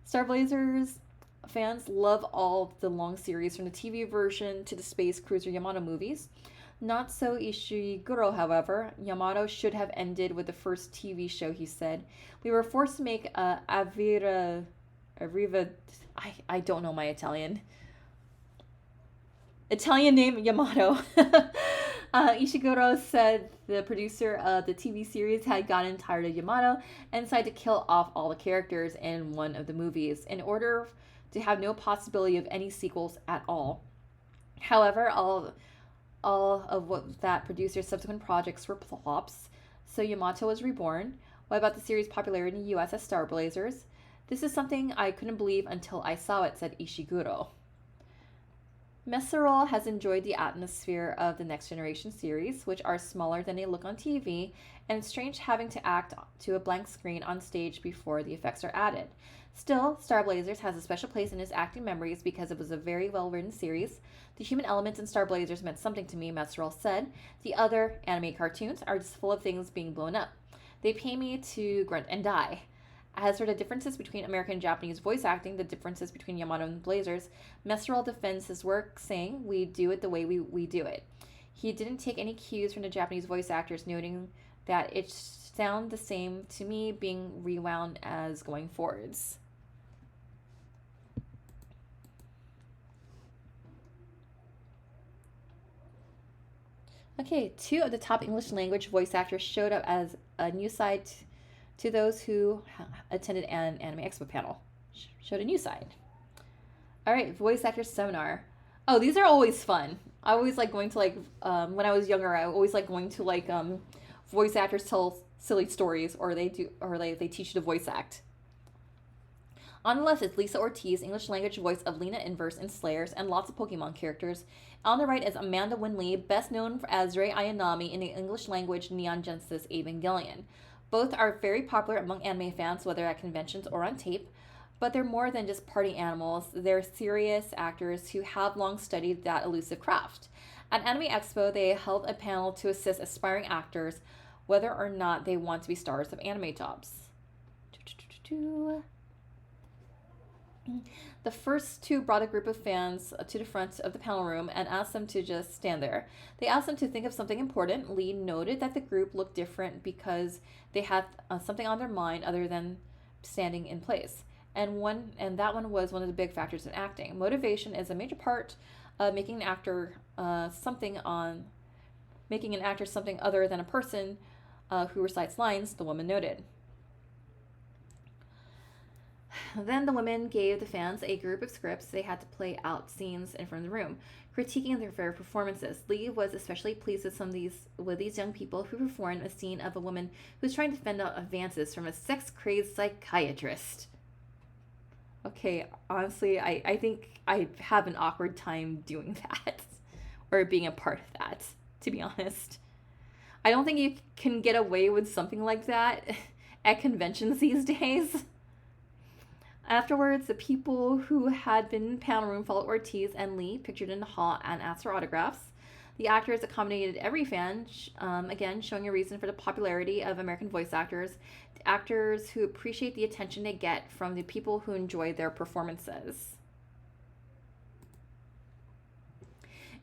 [SPEAKER 1] Star Blazers fans love all the long series from the TV version to the Space Cruiser Yamato movies. Not so Ishiguro, however. Yamato should have ended with the first TV show, he said. We were forced to make Arriva. I don't know my Italian. Italian name Yamato. Ishiguro said the producer of the TV series had gotten tired of Yamato and decided to kill off all the characters in one of the movies in order to have no possibility of any sequels at all. However, all of what that producer's subsequent projects were flops, so Yamato was reborn. What about the series' popularity in the US as Star Blazers? This is something I couldn't believe until I saw it, said Ishiguro. Messerol has enjoyed the atmosphere of the Next Generation series, which are smaller than they look on TV, and it's strange having to act to a blank screen on stage before the effects are added. Still, Star Blazers has a special place in his acting memories because it was a very well written series. The human elements in Star Blazers meant something to me, Messerol said. The other anime cartoons are just full of things being blown up. They pay me to grunt and die. As for the differences between American and Japanese voice acting, the differences between Yamato and Blazers, Messerol defends his work, saying, "We do it the way we do it." He didn't take any cues from the Japanese voice actors, noting that it sounded the same to me being rewound as going forwards. Okay, 2 of the top English language voice actors showed up as a new side to those who attended an Anime Expo panel. Showed a new side. All right, voice actor seminar. Oh, these are always fun. I always like going to when I was younger. I always like going to voice actors tell silly stories, or they teach you to voice act. On the left is Lisa Ortiz, English language voice of Lena Inverse in Slayers and lots of Pokemon characters. On the right is Amanda Winley, best known as Rei Ayanami in the English language Neon Genesis Evangelion. Both are very popular among anime fans, whether at conventions or on tape, but they're more than just party animals. They're serious actors who have long studied that elusive craft. At Anime Expo, they held a panel to assist aspiring actors whether or not they want to be stars of anime jobs. The first 2 brought a group of fans to the front of the panel room and asked them to just stand there. They asked them to think of something important. Lee noted that the group looked different because they had something on their mind other than standing in place. And that one was one of the big factors in acting. Motivation is a major part of making an actor something other than a person who recites lines, the woman noted. Then the women gave the fans a group of scripts. They had to play out scenes in front of the room, critiquing their fair performances. Lee was especially pleased with these young people who performed a scene of a woman who's trying to fend out advances from a sex-crazed psychiatrist. Okay, honestly, I think I have an awkward time doing that, or being a part of that, to be honest. I don't think you can get away with something like that at conventions these days. Afterwards, the people who had been in the panel room followed Ortiz and Lee, pictured in the hall, and asked for autographs. The actors accommodated every fan, again showing a reason for the popularity of American voice actors, the actors who appreciate the attention they get from the people who enjoy their performances.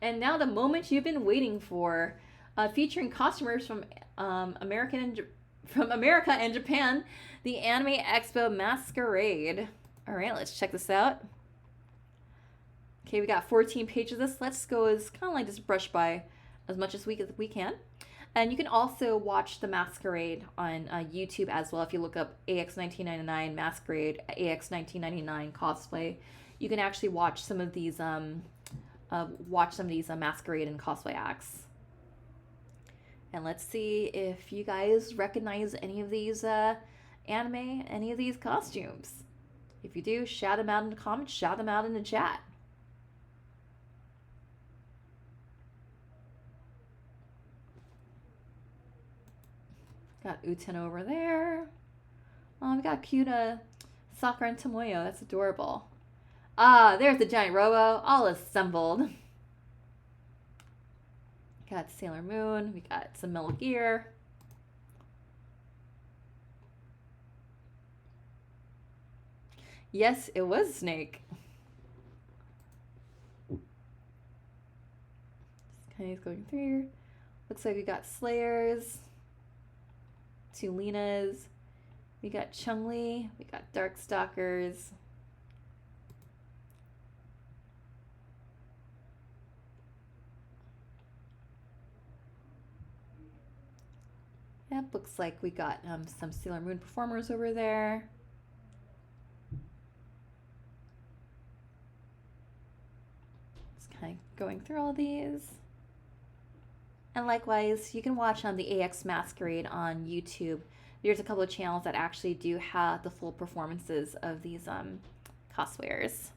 [SPEAKER 1] And now the moment you've been waiting for, featuring costumers from America and Japan, the Anime Expo Masquerade. All right, let's check this out. Okay, we got 14 pages of this. Let's go as kind of like just brush by as much as we can. And you can also watch the Masquerade on YouTube as well. If you look up AX1999 Masquerade, AX1999 cosplay, you can actually watch some of these Masquerade and cosplay acts. And let's see if you guys recognize any of these anime, any of these costumes. If you do, shout them out in the comments, shout them out in the chat. Got Uten over there. Oh, we got cute Sakura and Tomoyo. That's adorable. Ah, there's the giant robo, all assembled. Got Sailor Moon. We got some Metal Gear. Yes, it was Snake. Just kind of going through here. Looks like we got Slayers. 2 Lenas. We got Chun-Li. We got Darkstalkers. Yep, looks like we got some Sailor Moon performers over there. Just kind of going through all these. And likewise, you can watch the AX Masquerade on YouTube. There's a couple of channels that actually do have the full performances of these cosplayers.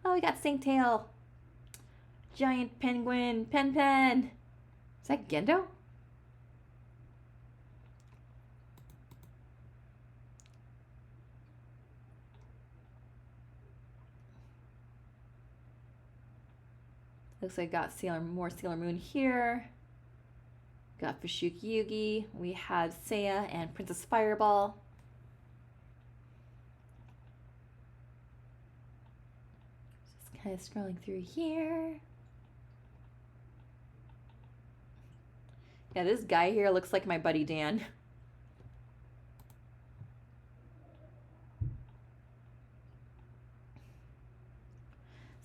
[SPEAKER 1] Oh, we got Stingtail. Giant penguin. Pen. Is that Gendo? Looks like got more Sailor Moon here. Got Fushigi Yugi. We have Seiya and Princess Fireball. Just kind of scrolling through here. Yeah, this guy here looks like my buddy Dan.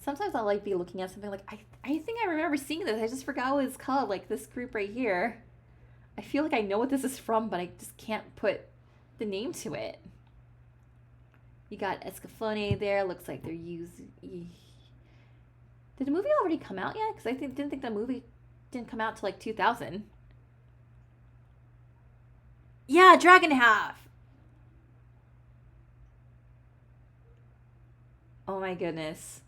[SPEAKER 1] Sometimes I'll like be looking at something like, I think I remember seeing this. I just forgot what it's called, like this group right here. I feel like I know what this is from, but I just can't put the name to it. You got Escaflowne there. Looks like they're using... Did the movie already come out yet? Because I didn't think the movie didn't come out till like 2000. Yeah, Dragon Half! Oh my goodness.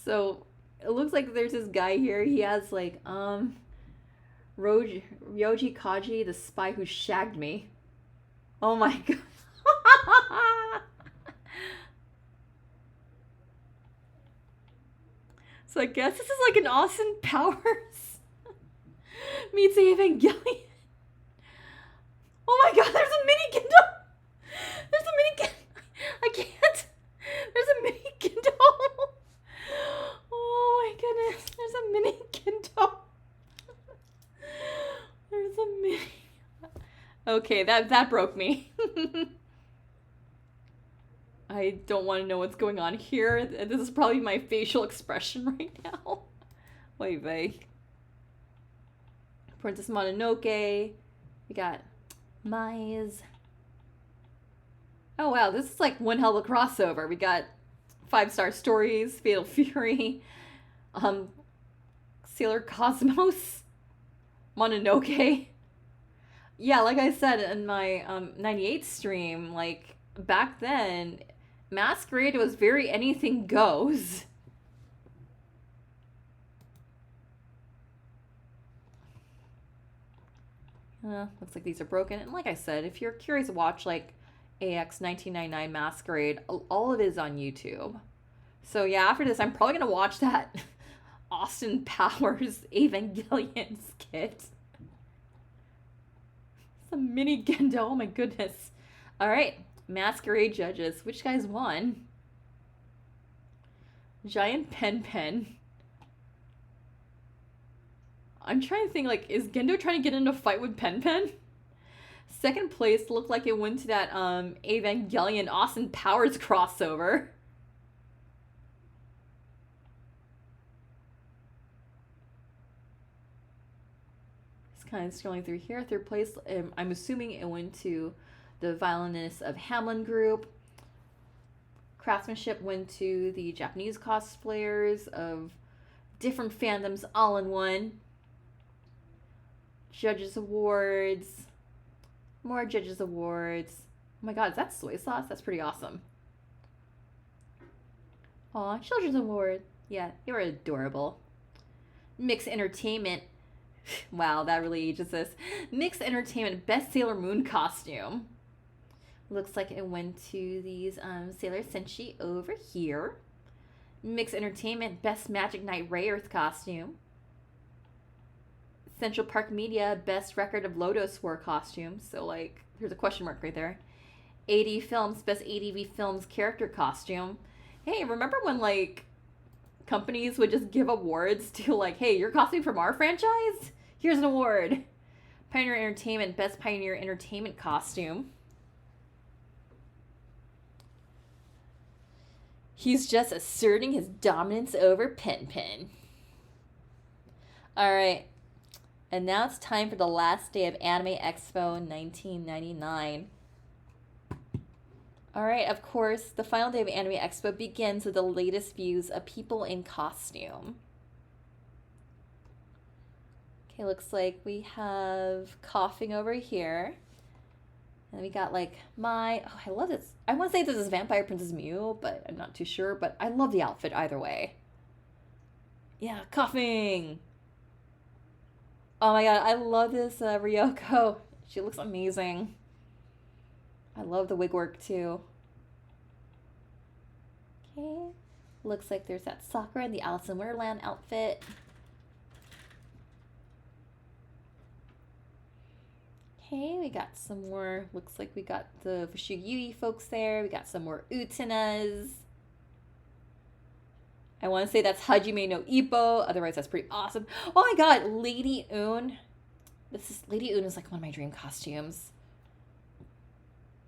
[SPEAKER 1] So, it looks like there's this guy here. He has like, Ryoji Kaji, the spy who shagged me. Oh my god. So I guess this is like an Austin Powers meets Evangelion. Oh my god, there's a mini Gendo! There's a mini Gendo! I can't! There's a mini Gendo! Oh my goodness, there's a mini Gendo! There's a mini... Okay, that broke me. I don't want to know what's going on here. This is probably my facial expression right now. Wait, vey. Princess Mononoke. We got Mai's. Oh wow, this is like one hell of a crossover. We got 5-star stories, Fatal Fury, Sailor Cosmos, Mononoke. Yeah, like I said in my 98 stream, like back then, Masquerade was very anything goes. Looks like these are broken. And like I said, if you're curious to watch like AX 1999 Masquerade, all of it is on YouTube. So yeah, after this, I'm probably going to watch that Austin Powers Evangelion skit. It's a mini Gendo. Oh my goodness. All right. Masquerade judges. Which guys won? Giant Pen. I'm trying to think, like, is Gendo trying to get into a fight with Pen? Second place looked like it went to that Evangelion Austin Powers crossover. Just kind of scrolling through here. Third place, I'm assuming it went to the Violinists of Hamlin group. Craftsmanship went to the Japanese cosplayers of different fandoms all in one. Judges Awards. More Judges Awards. Oh my god, is that soy sauce? That's pretty awesome. Aw, Children's Award. Yeah, you were adorable. Mixed Entertainment. Wow, that really ages us. Mixed Entertainment Best Sailor Moon Costume. Looks like it went to these Sailor Senshi over here. Mixed Entertainment Best Magic Knight Rayearth Costume. Central Park Media Best Record of Lodos War Costume. So, like, there's a question mark right there. AD Films Best ADV Films Character Costume. Hey, remember when, like, companies would just give awards to, like, hey, your costume from our franchise? Here's an award. Pioneer Entertainment Best Pioneer Entertainment Costume. He's just asserting his dominance over Pen. Alright. And now it's time for the last day of Anime Expo 1999. Alright, of course, the final day of Anime Expo begins with the latest views of people in costume. Okay, looks like we have Coughing over here. And we got like I love this. I want to say this is Vampire Princess Mew, but I'm not too sure. But I love the outfit either way. Yeah, coughing. Oh my god, I love this Ryoko. She looks amazing. I love the wig work too. Okay. Looks like there's that Sakura in the Alice in Wonderland outfit. Okay, we got some more. Looks like we got the Fushigi folks there. We got some more Utanas. I want to say that's Hajime no Ippo. Otherwise, that's pretty awesome. Oh my god, Lady Un. Lady Un is like one of my dream costumes.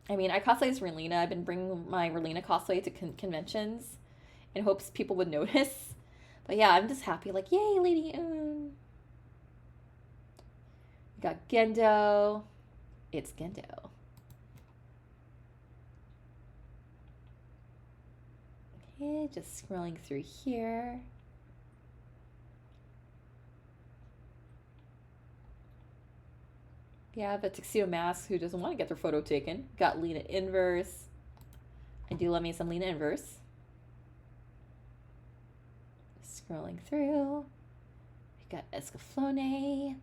[SPEAKER 1] I mean, I cosplay as Relina. I've been bringing my Relina cosplay to conventions in hopes people would notice. But yeah, I'm just happy. Like, yay, Lady Un. We got Gendo. It's Gendo. Okay, just scrolling through here. We have a Tuxedo Mask who doesn't want to get their photo taken. Got Lena Inverse. I do love me some Lena Inverse. Scrolling through. We got Escaflowne.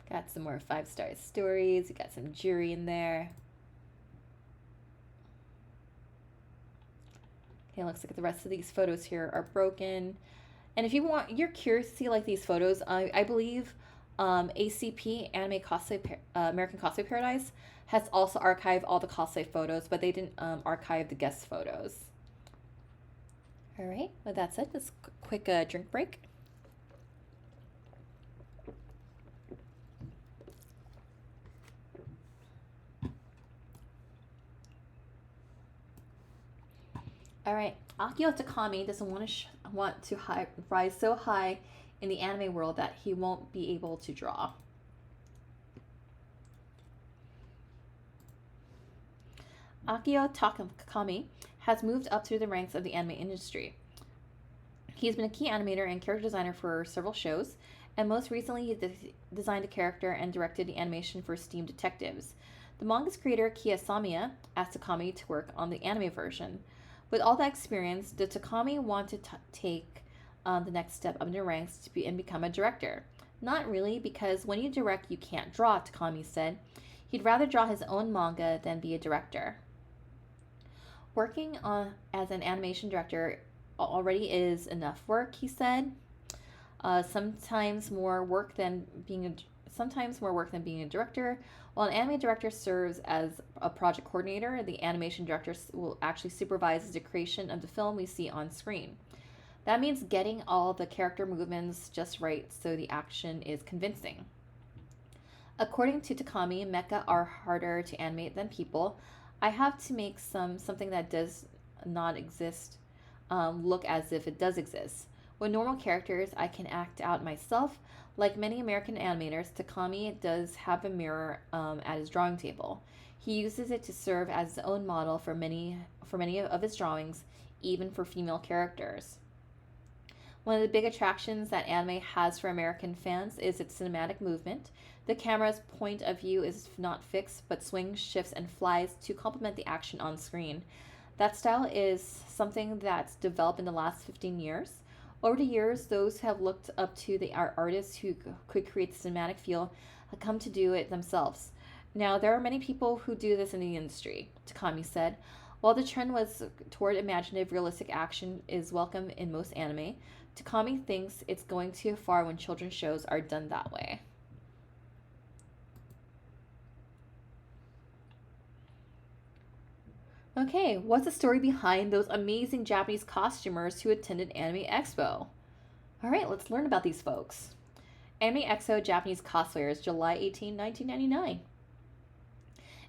[SPEAKER 1] Got some more 5-star stories. We got some Jury in there. Okay, looks like the rest of these photos here are broken. And if you're curious to see like these photos, I believe ACP Anime Cosplay American Cosplay Paradise has also archived all the cosplay photos, but they didn't archive the guest photos. All right, with that said, just a quick drink break. All right, Akio Takami doesn't want to rise so high in the anime world that he won't be able to draw. Akio Takami has moved up through the ranks of the anime industry. He has been a key animator and character designer for several shows, and most recently he designed a character and directed the animation for Steam Detectives. The manga's creator, Kiya Samiya, asked Takami to work on the anime version. With all that experience, did Takami want to take the next step up in the ranks and become a director? Not really, because when you direct, you can't draw, Takami said. He'd rather draw his own manga than be a director. Working as an animation director already is enough work, he said. Sometimes more work than being a director. While an anime director serves as a project coordinator, the animation director will actually supervise the creation of the film we see on screen. That means getting all the character movements just right so the action is convincing. According to Takami, mecha are harder to animate than people. I have to make something that does not exist look as if it does exist. With normal characters, I can act out myself. Like many American animators, Takami does have a mirror at his drawing table. He uses it to serve as his own model for many of his drawings, even for female characters. One of the big attractions that anime has for American fans is its cinematic movement. The camera's point of view is not fixed, but swings, shifts, and flies to complement the action on screen. That style is something that's developed in the last 15 years. Over the years, those who have looked up to the artists who could create the cinematic feel have come to do it themselves. Now, there are many people who do this in the industry, Takami said. While the trend was toward imaginative, realistic action is welcome in most anime, Takami thinks it's going too far when children's shows are done that way. Okay, what's the story behind those amazing Japanese costumers who attended Anime Expo? All right, let's learn about these folks. Anime Expo Japanese cosplayers, July 18, 1999.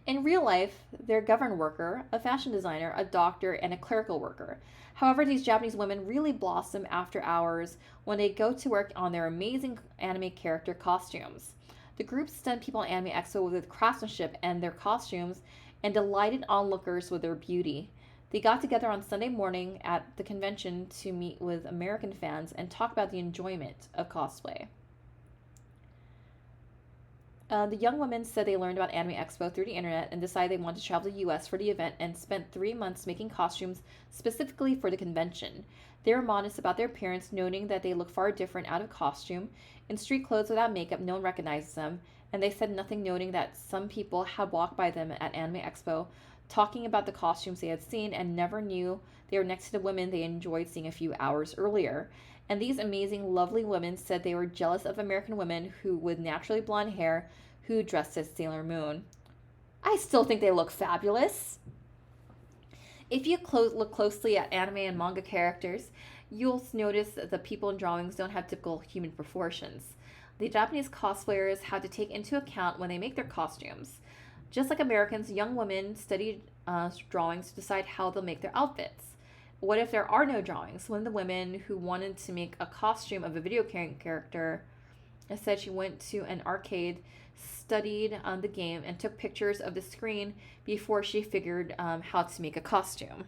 [SPEAKER 1] In real life, they're a government worker, a fashion designer, a doctor, and a clerical worker. However, these Japanese women really blossom after hours when they go to work on their amazing anime character costumes. The group stunned people at Anime Expo with their craftsmanship and their costumes and delighted onlookers with their beauty. They got together on Sunday morning at the convention to meet with American fans and talk about the enjoyment of cosplay. The young women said they learned about Anime Expo through the internet and decided they wanted to travel to the US for the event and spent 3 months making costumes specifically for the convention. They were modest about their appearance, noting that they look far different out of costume. In street clothes without makeup, no one recognizes them, and they said nothing, noting that some people had walked by them at Anime Expo talking about the costumes they had seen and never knew they were next to the women they enjoyed seeing a few hours earlier. And these amazing, lovely women said they were jealous of American women who, with naturally blonde hair, who dressed as Sailor Moon. I still think they look fabulous. If you look closely at anime and manga characters, you'll notice that the people in drawings don't have typical human proportions. The Japanese cosplayers had to take into account when they make their costumes. Just like Americans, young women studied drawings to decide how they'll make their outfits. What if there are no drawings? One of the women who wanted to make a costume of a video character said she went to an arcade, studied the game, and took pictures of the screen before she figured how to make a costume.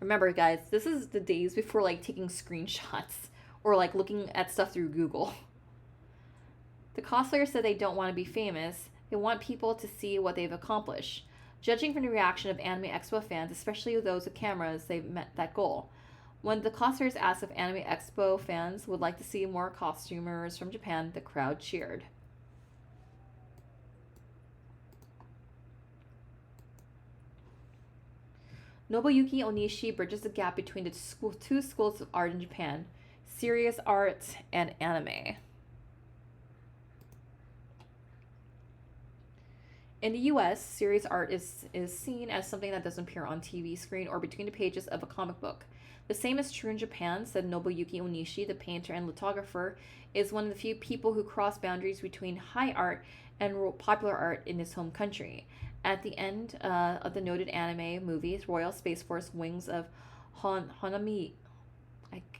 [SPEAKER 1] Remember, guys, this is the days before like taking screenshots or like looking at stuff through Google. The cosplayers said they don't want to be famous. They want people to see what they've accomplished. Judging from the reaction of Anime Expo fans, especially those with cameras, they've met that goal. When the cosplayers asked if Anime Expo fans would like to see more costumers from Japan, the crowd cheered. Nobuyuki Onishi bridges the gap between the two schools of art in Japan, serious art and anime. In the US, serious art is seen as something that doesn't appear on TV screen or between the pages of a comic book. The same is true in Japan, said Nobuyuki Onishi, the painter and lithographer, is one of the few people who cross boundaries between high art and popular art in his home country. At the end of the noted anime movie, Royal Space Force Wings of Hanami.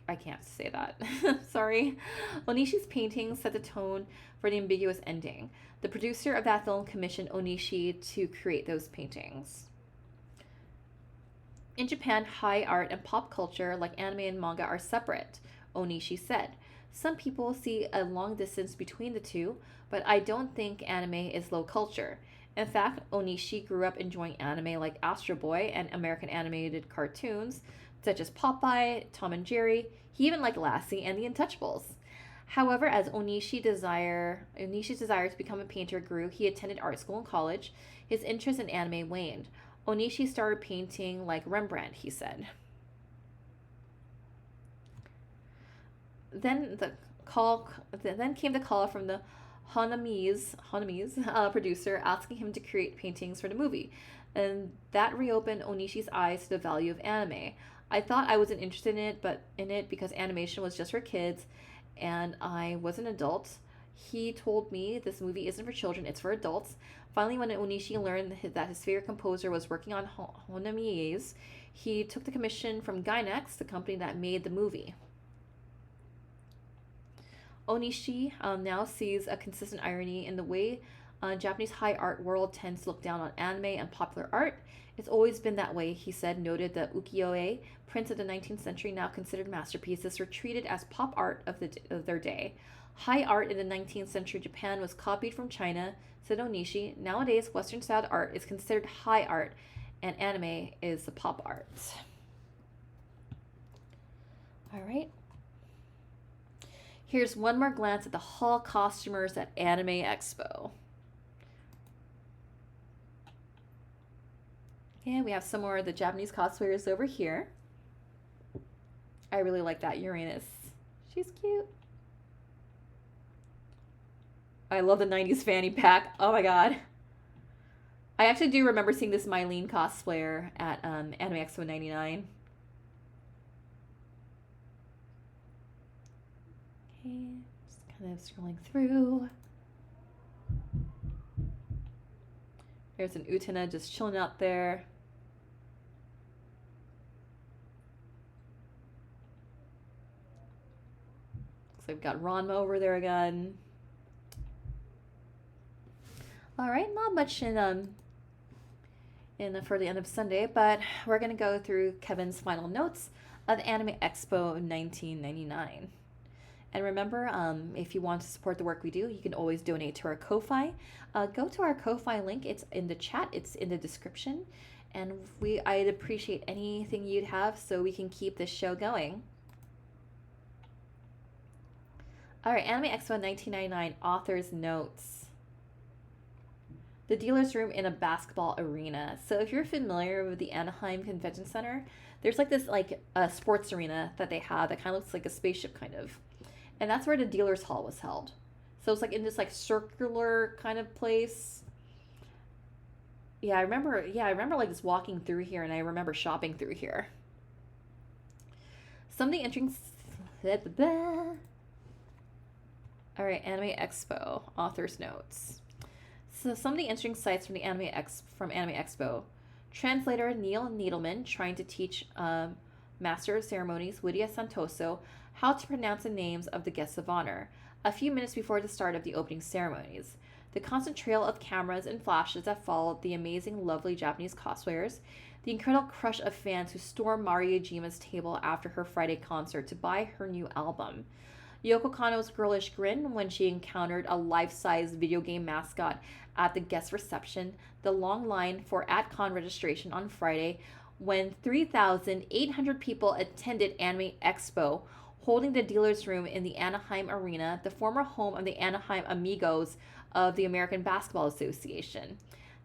[SPEAKER 1] I can't say that. Sorry. Onishi's paintings set the tone for the ambiguous ending. The producer of that film commissioned Onishi to create those paintings. In Japan, high art and pop culture, like anime and manga, are separate, Onishi said. Some people see a long distance between the two, but I don't think anime is low culture. In fact, Onishi grew up enjoying anime like Astro Boy and American animated cartoons, such as Popeye, Tom and Jerry. He even liked Lassie and the Untouchables. However, as Onishi's desire to become a painter grew, he attended art school and college. His interest in anime waned. Onishi started painting like Rembrandt, he said. Then came the call from the Hanami's producer asking him to create paintings for the movie, and that reopened Onishi's eyes to the value of anime. I thought I wasn't interested in it because animation was just for kids, and I was an adult. He told me this movie isn't for children, it's for adults. Finally, when Onishi learned that his favorite composer was working on Hanami's, he took the commission from Gainax, the company that made the movie. Onishi now sees a consistent irony in the way Japanese high art world tends to look down on anime and popular art. It's always been that way, he said, noted the ukiyo-e, prints of the 19th century now considered masterpieces, were treated as pop art of their day. High art in the 19th century Japan was copied from China, said Onishi. Nowadays, Western-styled art is considered high art, and anime is the pop art. All right. Here's one more glance at the hall costumers at Anime Expo. And we have some more of the Japanese cosplayers over here. I really like that Uranus. She's cute. I love the 90s fanny pack. Oh my god. I actually do remember seeing this Mylene cosplayer at Anime Expo 99. Okay, just kind of scrolling through. There's an Utena just chilling out there. Looks like we've got Ranma over there again. All right, not much in for the end of Sunday, but we're gonna go through Kevin's final notes of Anime Expo 1999. And remember, if you want to support the work we do, you can always donate to our Ko-Fi. Go to our Ko-Fi link. It's in the chat. It's in the description. And I'd appreciate anything you'd have so we can keep this show going. All right, Anime Expo 1999 author's notes. The dealer's room in a basketball arena. So if you're familiar with the Anaheim Convention Center, there's like this like a sports arena that they have that kind of looks like a spaceship kind of. And that's where the dealer's hall was held. So it's like in this like circular kind of place. I remember like just walking through here, and I remember shopping through here. Something interesting. All right, Anime Expo author's notes. So some of the interesting sites from Anime Expo. Translator Neil Needleman trying to teach Master of Ceremonies Lydia Santoso how to pronounce the names of the guests of honor a few minutes before the start of the opening ceremonies. The constant trail of cameras and flashes that followed the amazing, lovely Japanese cosplayers. The incredible crush of fans who stormed Mariujima's table after her Friday concert to buy her new album. Yoko Kanno's girlish grin when she encountered a life-size video game mascot at the guest reception, the long line for AtCon registration on Friday when 3,800 people attended Anime Expo, holding the dealer's room in the Anaheim Arena, the former home of the Anaheim Amigos of the American Basketball Association.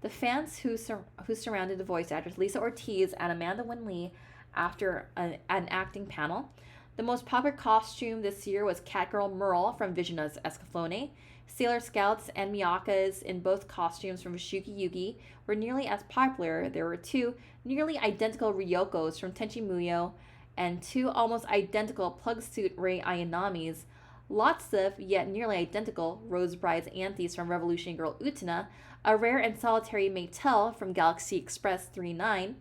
[SPEAKER 1] The fans who surrounded the voice actors Lisa Ortiz and Amanda Winley after an acting panel. The most popular costume this year was Catgirl Merle from Vision of Escaflowne. Sailor Scouts and Miyakas in both costumes from Shuki Yugi were nearly as popular. There were two nearly identical Ryokos from Tenchi Muyo and two almost identical plug-suit Rei Ayanamis. Lots of, yet nearly identical, Rose Brides Anthys from Revolution Girl Utena, a rare and solitary Maytel from Galaxy Express 39,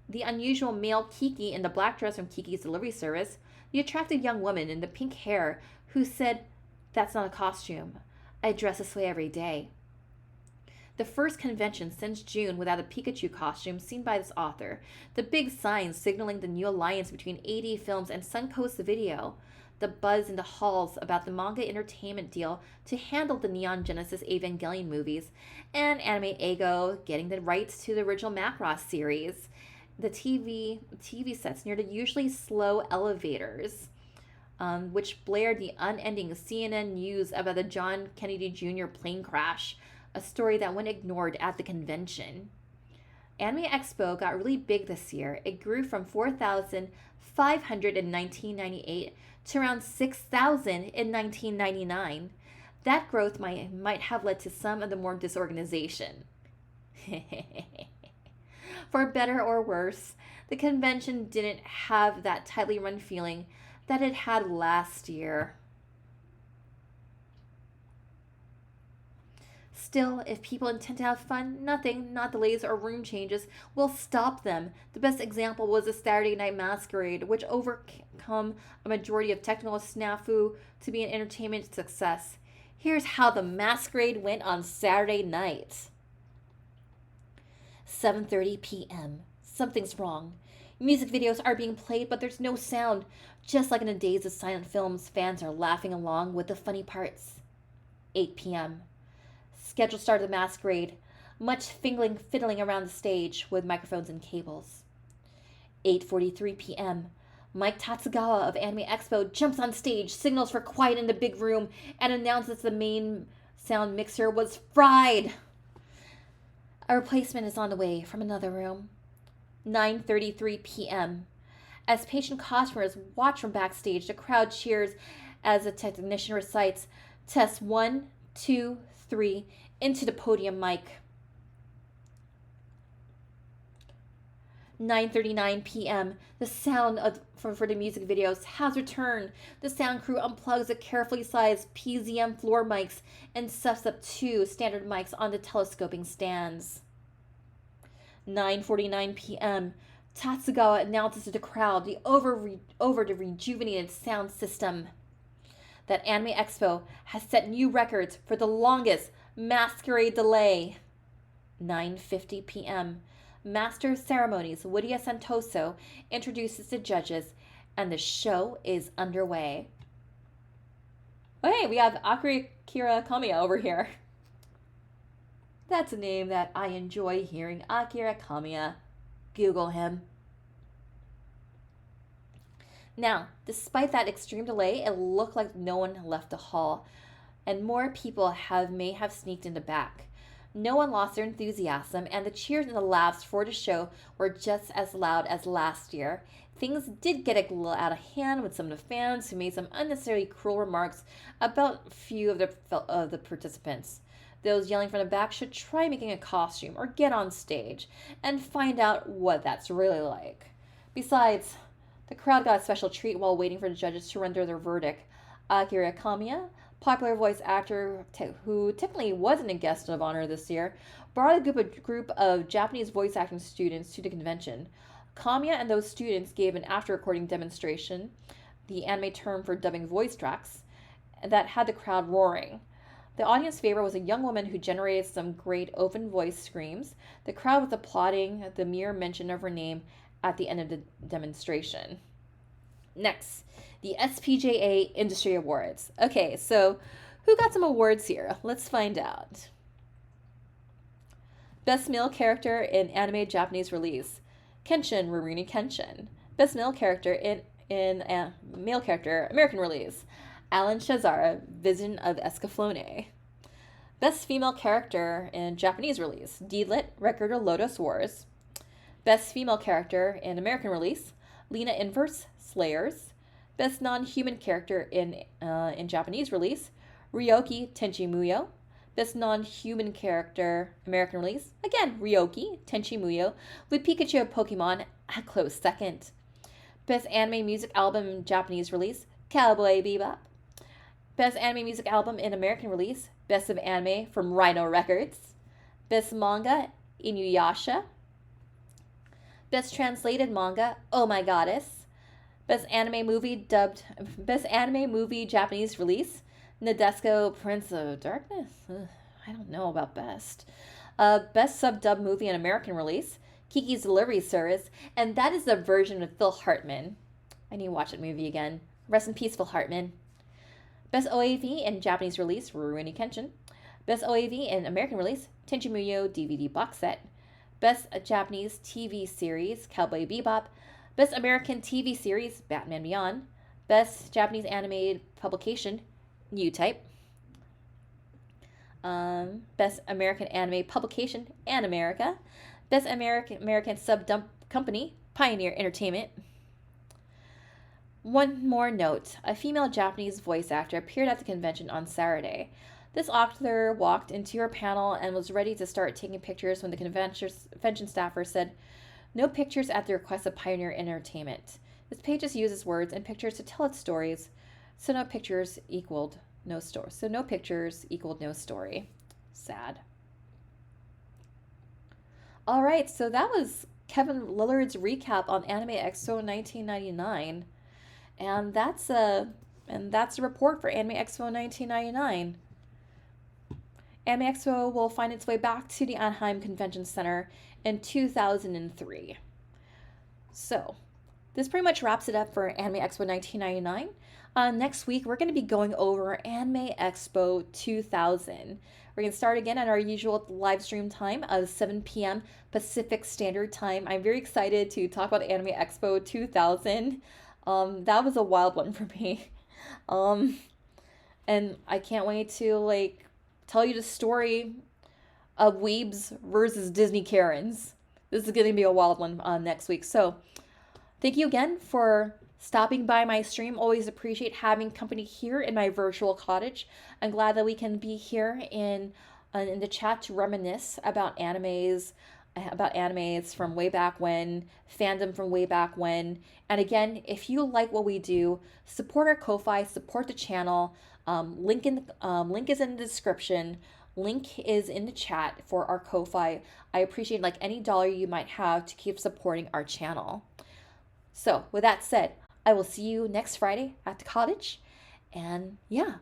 [SPEAKER 1] the unusual male Kiki in the black dress from Kiki's Delivery Service, the attractive young woman in the pink hair who said, "That's not a costume. I dress this way every day." The first convention since June without a Pikachu costume seen by this author. The big signs signaling the new alliance between AD Films and Suncoast Video. The buzz in the halls about the manga entertainment deal to handle the Neon Genesis Evangelion movies. And Anime Ego getting the rights to the original Macross series. The TV sets near the usually slow elevators, which blared the unending CNN news about the John Kennedy Jr. plane crash, a story that went ignored at the convention. Anime Expo got really big this year. It grew from 4,500 in 1998 to around 6,000 in 1999. That growth might have led to some of the more disorganization. For better or worse, the convention didn't have that tightly run feeling that it had last year. Still, if people intend to have fun, nothing, not delays or room changes, will stop them. The best example was the Saturday Night Masquerade, which overcome a majority of technical snafu to be an entertainment success. Here's how the masquerade went on Saturday night. 7:30 p.m. Something's wrong. Music videos are being played, but there's no sound. Just like in the days of silent films, fans are laughing along with the funny parts. 8 p.m. Scheduled start of the masquerade. Much fiddling around the stage with microphones and cables. 8:43 p.m. Mike Tatsugawa of Anime Expo jumps on stage, signals for quiet in the big room, and announces the main sound mixer was fried. A replacement is on the way from another room. 9:33 p.m. As patient customers watch from backstage, the crowd cheers as the technician recites, "Test 1, 2, 3," into the podium mic. 9:39 p.m. The sound for the music videos has returned. The sound crew unplugs the carefully sized PZM floor mics and sets up two standard mics on the telescoping stands. 9:49 p.m. Tatsugawa announces to the crowd the over the rejuvenated sound system that Anime Expo has set new records for the longest masquerade delay. 9:50 p.m. Master of Ceremonies Lydia Santoso introduces the judges, and the show is underway. Oh, hey, we have Akira Kamiya over here. That's a name that I enjoy hearing. Akira Kamiya. Google him. Now, despite that extreme delay, it looked like no one left the hall, and more people may have sneaked in the back. No one lost their enthusiasm, and the cheers and the laughs for the show were just as loud as last year. Things did get a little out of hand with some of the fans who made some unnecessarily cruel remarks about a few of the participants. Those yelling from the back should try making a costume or get on stage and find out what that's really like. Besides, the crowd got a special treat while waiting for the judges to render their verdict. Akira Kamiya, popular voice actor who technically wasn't a guest of honor this year, brought a group of Japanese voice acting students to the convention. Kamiya and those students gave an after-recording demonstration, the anime term for dubbing voice tracks, that had the crowd roaring. The audience favorite was a young woman who generated some great open voice screams. The crowd was applauding the mere mention of her name at the end of the demonstration. Next, the SPJA Industry Awards. Okay, so who got some awards here? Let's find out. Best Male Character in Anime Japanese Release, Kenshin Rurouni Kenshin. Best Male Character in Male Character American Release, Alan Shazara, Vision of Escaflowne. Best Female Character in Japanese Release, D-Lit, Record of Lotus Wars. Best Female Character in American Release, Lena Inverse, Slayers. Best Non-Human Character in Japanese Release, Ryoki Tenchi Muyo. Best Non-Human Character American Release, again, Ryoki Tenchi Muyo, with Pikachu of Pokemon a close second. Best Anime Music Album Japanese Release, Cowboy Bebop. Best Anime Music Album in American Release, Best of Anime from Rhino Records. Best Manga, Inuyasha. Best Translated Manga, Oh My Goddess. Best Anime Movie Japanese Release, Nadeshiko Prince of Darkness. I don't know about best. Best Sub-Dub Movie in American Release, Kiki's Delivery Service, and that is the version of Phil Hartman. I need to watch that movie again. Rest in peace, Phil Hartman. Best OAV in Japanese Release, Rurouni Kenshin. Best OAV in American Release, Tenchi Muyo DVD Box Set. Best Japanese TV Series, Cowboy Bebop. Best American TV Series, Batman Beyond. Best Japanese Animated Publication, New Type. Best American Anime Publication, Animerica. Best American Sub-Dump Company, Pioneer Entertainment. One more note. A female Japanese voice actor appeared at the convention on Saturday. This author walked into her panel and was ready to start taking pictures when the convention staffer said, "No pictures at the request of Pioneer Entertainment. This page just uses words and pictures to tell its stories, so no pictures equaled no story. Sad." All right, so that was Kevin Lillard's recap on Anime Expo 1999. And that's a report for Anime Expo 1999. Anime Expo will find its way back to the Anaheim Convention Center in 2003. So, this pretty much wraps it up for Anime Expo 1999. Next week, we're going to be going over Anime Expo 2000. We're going to start again at our usual live stream time of 7 p.m. Pacific Standard Time. I'm very excited to talk about Anime Expo 2000. That was a wild one for me. And I can't wait to tell you the story of Weebs versus Disney Karens. This is going to be a wild one next week. So thank you again for stopping by my stream. Always appreciate having company here in my virtual cottage. I'm glad that we can be here in the chat to reminisce about animes from way back when, fandom from way back when. And again, if you like what we do, support our Ko-Fi, support the channel. Link is in the description. Link is in the chat for our Ko-Fi. I appreciate any dollar you might have to keep supporting our channel. So with that said, I will see you next Friday at the cottage. And yeah,